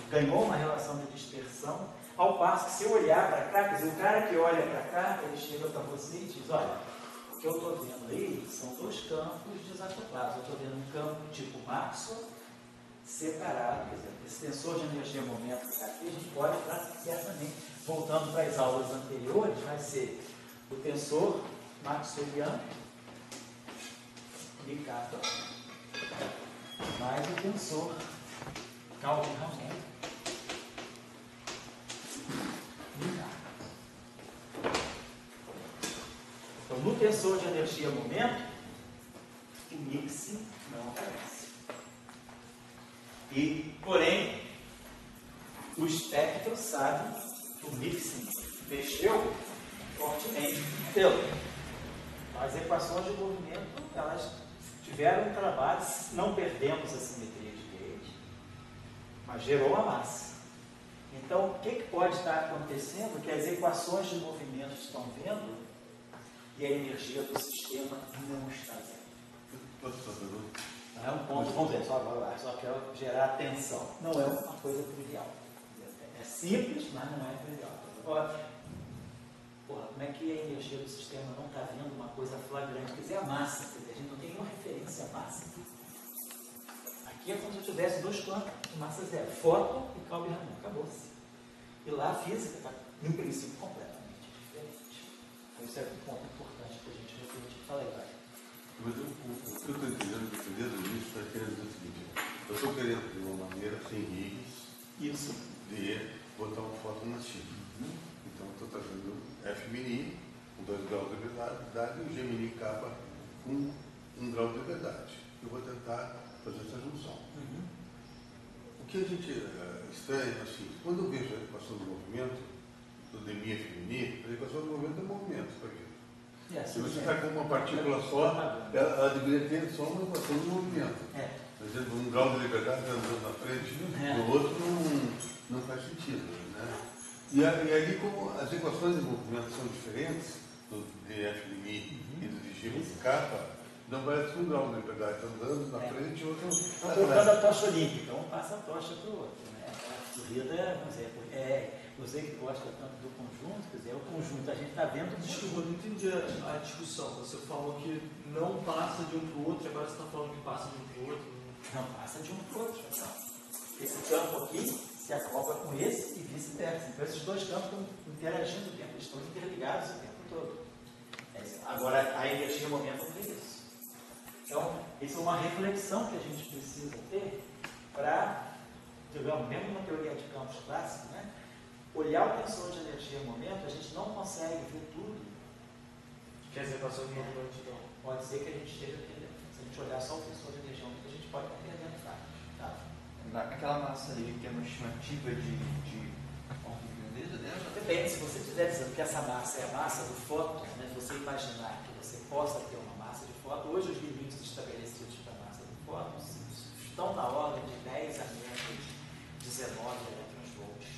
ganhou uma relação de dispersão, ao passo que se eu olhar para cá, quer dizer, o cara que olha para cá, ele chega para você e diz, olha, o que eu estou vendo aí são dois campos desacoplados, eu estou vendo um campo tipo Maxwell, separado, quer dizer, esse tensor de energia-momento aqui, a gente pode, certamente, voltando para as aulas anteriores, vai ser o tensor maxwelliano, Mi kappa, mais o tensor Calvi-Ramon, Mi kappa. Então, no tensor de energia-momento, o mixing não aparece. Porém, o espectro sabe que o mixing mexeu fortemente pelo. As equações de movimento, elas tiveram um trabalho, não perdemos a simetria de Gauge, mas gerou a massa. Então, o que pode estar acontecendo? Que as equações de movimento estão vendo e a energia do sistema não está vendo. Não é um ponto, vamos ver, só quero gerar atenção. Não é uma coisa trivial. É simples, mas não é trivial. Agora, como é que a energia do sistema não está vendo uma coisa flagrante? Quer dizer, a massa. Quer dizer, a gente não tem nenhuma referência à massa. Aqui é como se eu tivesse dois campos de massa zero, fóton e Calbi-Ramon, acabou-se. E lá a física está, no princípio, completamente diferente. Então, isso é um ponto importante para a gente refletir. Fala aí, vai. Mas o que eu estou entendendo disso, está querendo dizer o seguinte: eu estou querendo, de uma maneira, sem rigs, de botar uma foto na China. Então, estou trazendo F mini com 2 graus de verdade e o G mini capa com 1 grau de verdade. Eu vou tentar fazer essa junção. O que a gente estranha, assim, quando eu vejo a equação do movimento, do dmi F mini, a equação do movimento é movimento, está aqui. Se você está com uma partícula só, ela deveria ter só uma equação do movimento. Por exemplo, 1 grau de liberdade andando na frente, o outro não faz sentido. Né? E ali, como as equações de movimento são diferentes, do dF mini e do dg de capa, não parece que 1 grau de liberdade andando na frente e o outro. Colocando a tocha olímpica, um passa a tocha para o outro. Né? A corrida, vamos dizer, você que gosta tanto do conjunto, quer dizer, o conjunto, a gente está vendo. Desculpa, eu não entendi a discussão. Você falou que não passa de um para o outro, agora você está falando que passa de um para o outro. Não passa de um para o outro. Esse campo aqui se acopla com esse e vice-versa. Então, esses dois campos estão interagindo o tempo, eles estão interligados o tempo todo. Agora, a energia e o momento não é isso. Então, isso é uma reflexão que a gente precisa ter para, digamos, mesmo numa teoria de campos clássica, né? Olhar o tensor de energia e momento, a gente não consegue ver tudo. Quer dizer, passou de movimento, então. Pode ser que a gente esteja perdendo. Se a gente olhar só o tensor de energia e momento, a gente pode estar perdendo fatos. Tá? Naquela massa ali, tem uma estimativa de ordem de grandeza dela? Depende, se você estiver dizendo que essa massa é a massa do fóton, né? Se você imaginar que você possa ter uma massa de fóton, hoje os limites estabelecidos para a massa do fóton estão na ordem de 10 a menos 19 elétrons-volts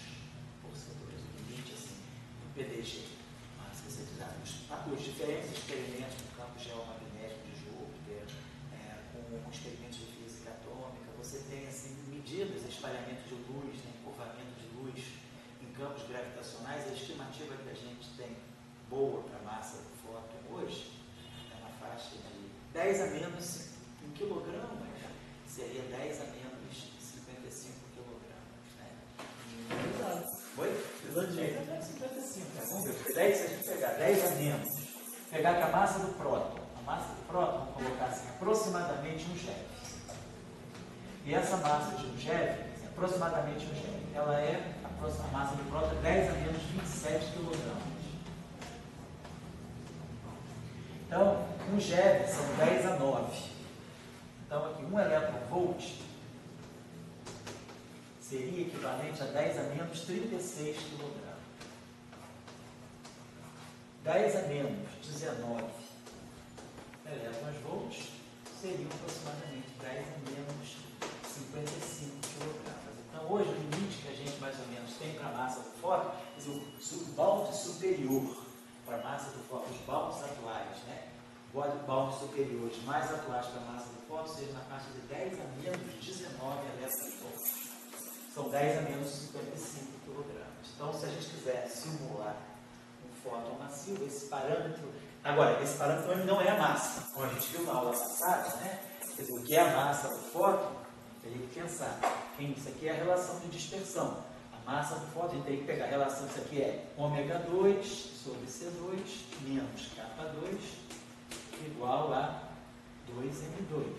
por segundo, o limite assim, do PDG. Mas se você fizer os diferentes experimentos no campo geomagnético de Júpiter, com experimentos de física atômica, você tem assim, medidas, espalhamento de luz, né, encurvamento de luz em campos gravitacionais. A estimativa que a gente tem boa para a massa do fóton hoje é na faixa de 10 a menos 1 kg, seria 10 a menos 55 kg. Né? Oi? 10 a menos 55. Vamos ver. 10, se a gente pegar 10 a menos, pegar que a massa do próton, vamos colocar assim, aproximadamente um GeV. E essa massa de um GeV, aproximadamente um GeV, ela é, a massa do próton é 10 a menos 27 kg. Então, um GeV são 10 a 9. Então, aqui, 1 elétron-volt seria equivalente a 10 a menos 36 kg. 10 a menos 19 elétrons-volts seriam aproximadamente 10 a menos 55 kg. Então, hoje, o limite que a gente mais ou menos tem para a massa do fóton, quer dizer, o bound superior para a massa do fóton, os bounds atuais, né? Bounds superiores mais atuais para a massa do fóton, seja na faixa de 10 a menos 19 elétrons-volts. São 10 a menos 55 kg. Então, se a gente quiser simular um fóton massivo, esse parâmetro... Agora, esse parâmetro não é a massa. Como a gente viu na aula passada, né? Quer dizer, o que é a massa do fóton, teria que pensar. Isso aqui é a relação de dispersão. A massa do fóton, a gente tem que pegar a relação, isso aqui é ômega 2 sobre C2 menos K2 igual a 2M2.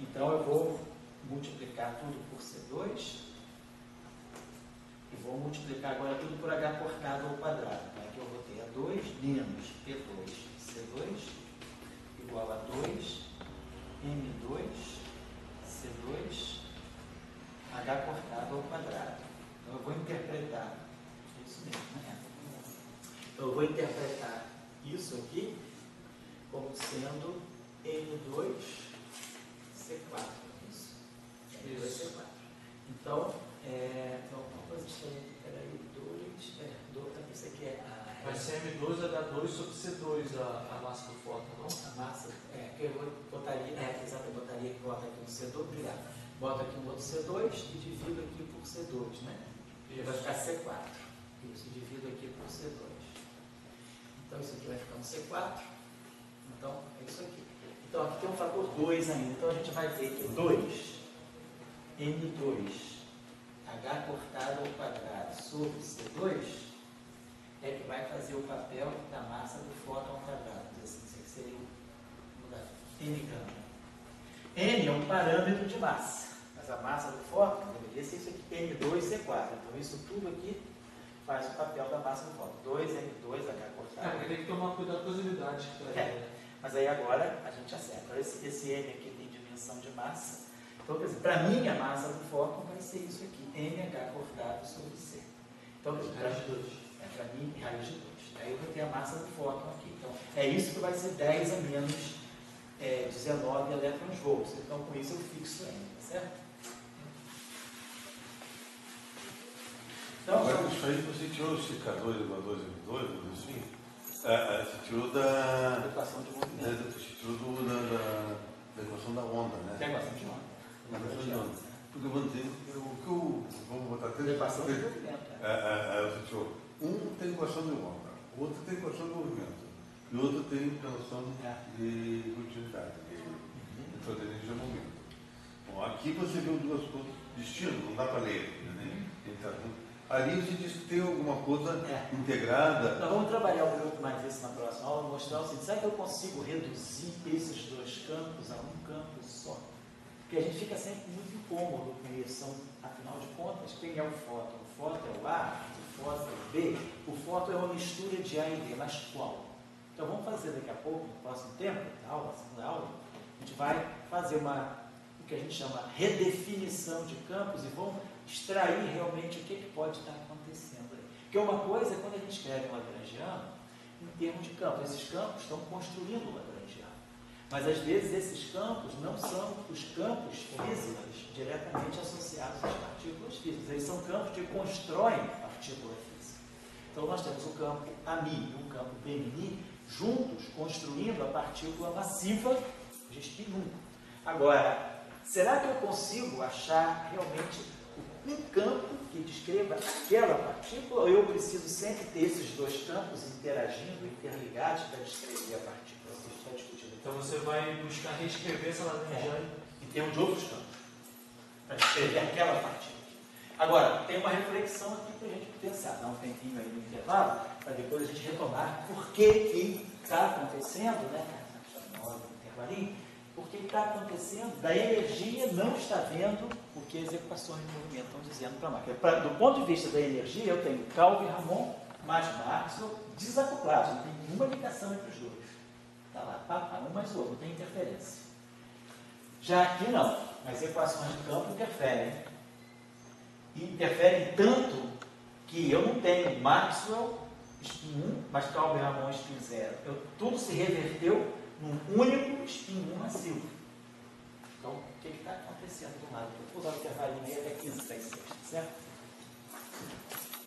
Então, eu vou multiplicar tudo por C2 e vou multiplicar agora tudo por H cortado ao quadrado. Então, aqui eu vou ter A2 menos P2 C2 igual a 2 M2 C2 H cortado ao quadrado. Então eu vou interpretar, isso mesmo, né? Eu vou interpretar isso aqui como sendo M2 C4. Isso. M2 C4. Então, uma coisa diferente, peraí, 2, isso aqui é a... Vai ser M2H2 sobre C2 a massa do fóton, não? A massa, que eu botaria, exatamente, botaria que bota aqui um C2, obrigado. Bota aqui um outro C2 e divido aqui por C2, né? Isso. Vai ficar C4. Isso, divido aqui por C2. Então isso aqui vai ficar um C4. Então é isso aqui. Então aqui tem um fator 2 ainda. Então a gente vai ter que 2 M2 H cortado ao quadrado sobre C2 é que vai fazer o papel da massa do fóton ao quadrado. Assim, isso aqui seria N grama. N é um parâmetro de massa, mas a massa do fóton deveria ser isso aqui, N2C4. Então isso tudo aqui faz o papel da massa do fóton. 2N2H cortado. Porque tem que tomar cuidado com as unidades. Mas aí agora a gente acerta. Esse N aqui tem dimensão de massa. Então, quer dizer, para mim a massa do fóton vai ser isso aqui, NH cortado sobre C. Então, raiz de 2. Para mim, raiz de 2. Aí eu vou ter a massa do fóton aqui. Então, é isso que vai ser 10 a menos 19 elétrons-volts. Então, com isso eu fixo N, tá certo? Então, agora, isso aí você tirou o CK2 igual a 2M2, assim? Você tirou da equação de movimento. Você tirou da equação da onda, né? Da equação de onda. Da equação de onda. Porque vamos botar até... Da equação de movimento. Você tirou. Um tem equação de onda, o outro tem equação de movimento, e o outro tem relação de continuidade, de fazer energia de movimento. Bom, aqui você viu duas coisas distintas, não dá para ler, né? Ali você diz que tem alguma coisa integrada. Nós vamos trabalhar um pouco mais isso na próxima aula, mostrar o seguinte: será que eu consigo reduzir esses dois campos a um campo só? Porque a gente fica sempre muito incômodo com isso. Afinal de contas, quem é o fóton? O fóton é o A, o fóton é o B. O fóton é uma mistura de A e B, mas qual? Então vamos fazer daqui a pouco, no próximo tempo, na segunda aula, a gente vai fazer o que a gente chama redefinição de campos e vamos extrair realmente o que pode estar acontecendo aí. Porque uma coisa é quando a gente escreve um lagrangiano em termos de campos. Esses campos estão construindo o lagrangiano. Mas às vezes esses campos não são os campos físicos diretamente associados às partículas físicas. Eles são campos que constroem a partícula física. Então nós temos o campo AMI e o campo BMI juntos construindo a partícula massiva de spin 1. Agora, será que eu consigo achar realmente um campo que descreva aquela partícula, ou eu preciso sempre ter esses dois campos interagindo, interligados para descrever a partícula? Isso está discutido. Então você vai buscar reescrever essa lagrangiana em termos de outros campos, para descrever aquela partícula. Agora, tem uma reflexão aqui para a gente pensar, dar um tempinho aí no intervalo, para depois a gente retomar por que está acontecendo, né? Na hora do intervalinho. Porque está acontecendo, da energia não está vendo o que as equações de movimento estão dizendo para a máquina. Do ponto de vista da energia, eu tenho Calvi-Ramon mais Maxwell desacoplados, não tem nenhuma ligação entre os dois. Está lá, um mais o outro, não tem interferência. Já aqui não, as equações de campo interferem. E interferem tanto que eu não tenho Maxwell spin 1, mas Calvi-Ramon spin 0. Tudo se reverteu num único spin 1 massivo. Então, o que está acontecendo do lado? Eu vou usar o intervalinho aí até 15 para 6, certo?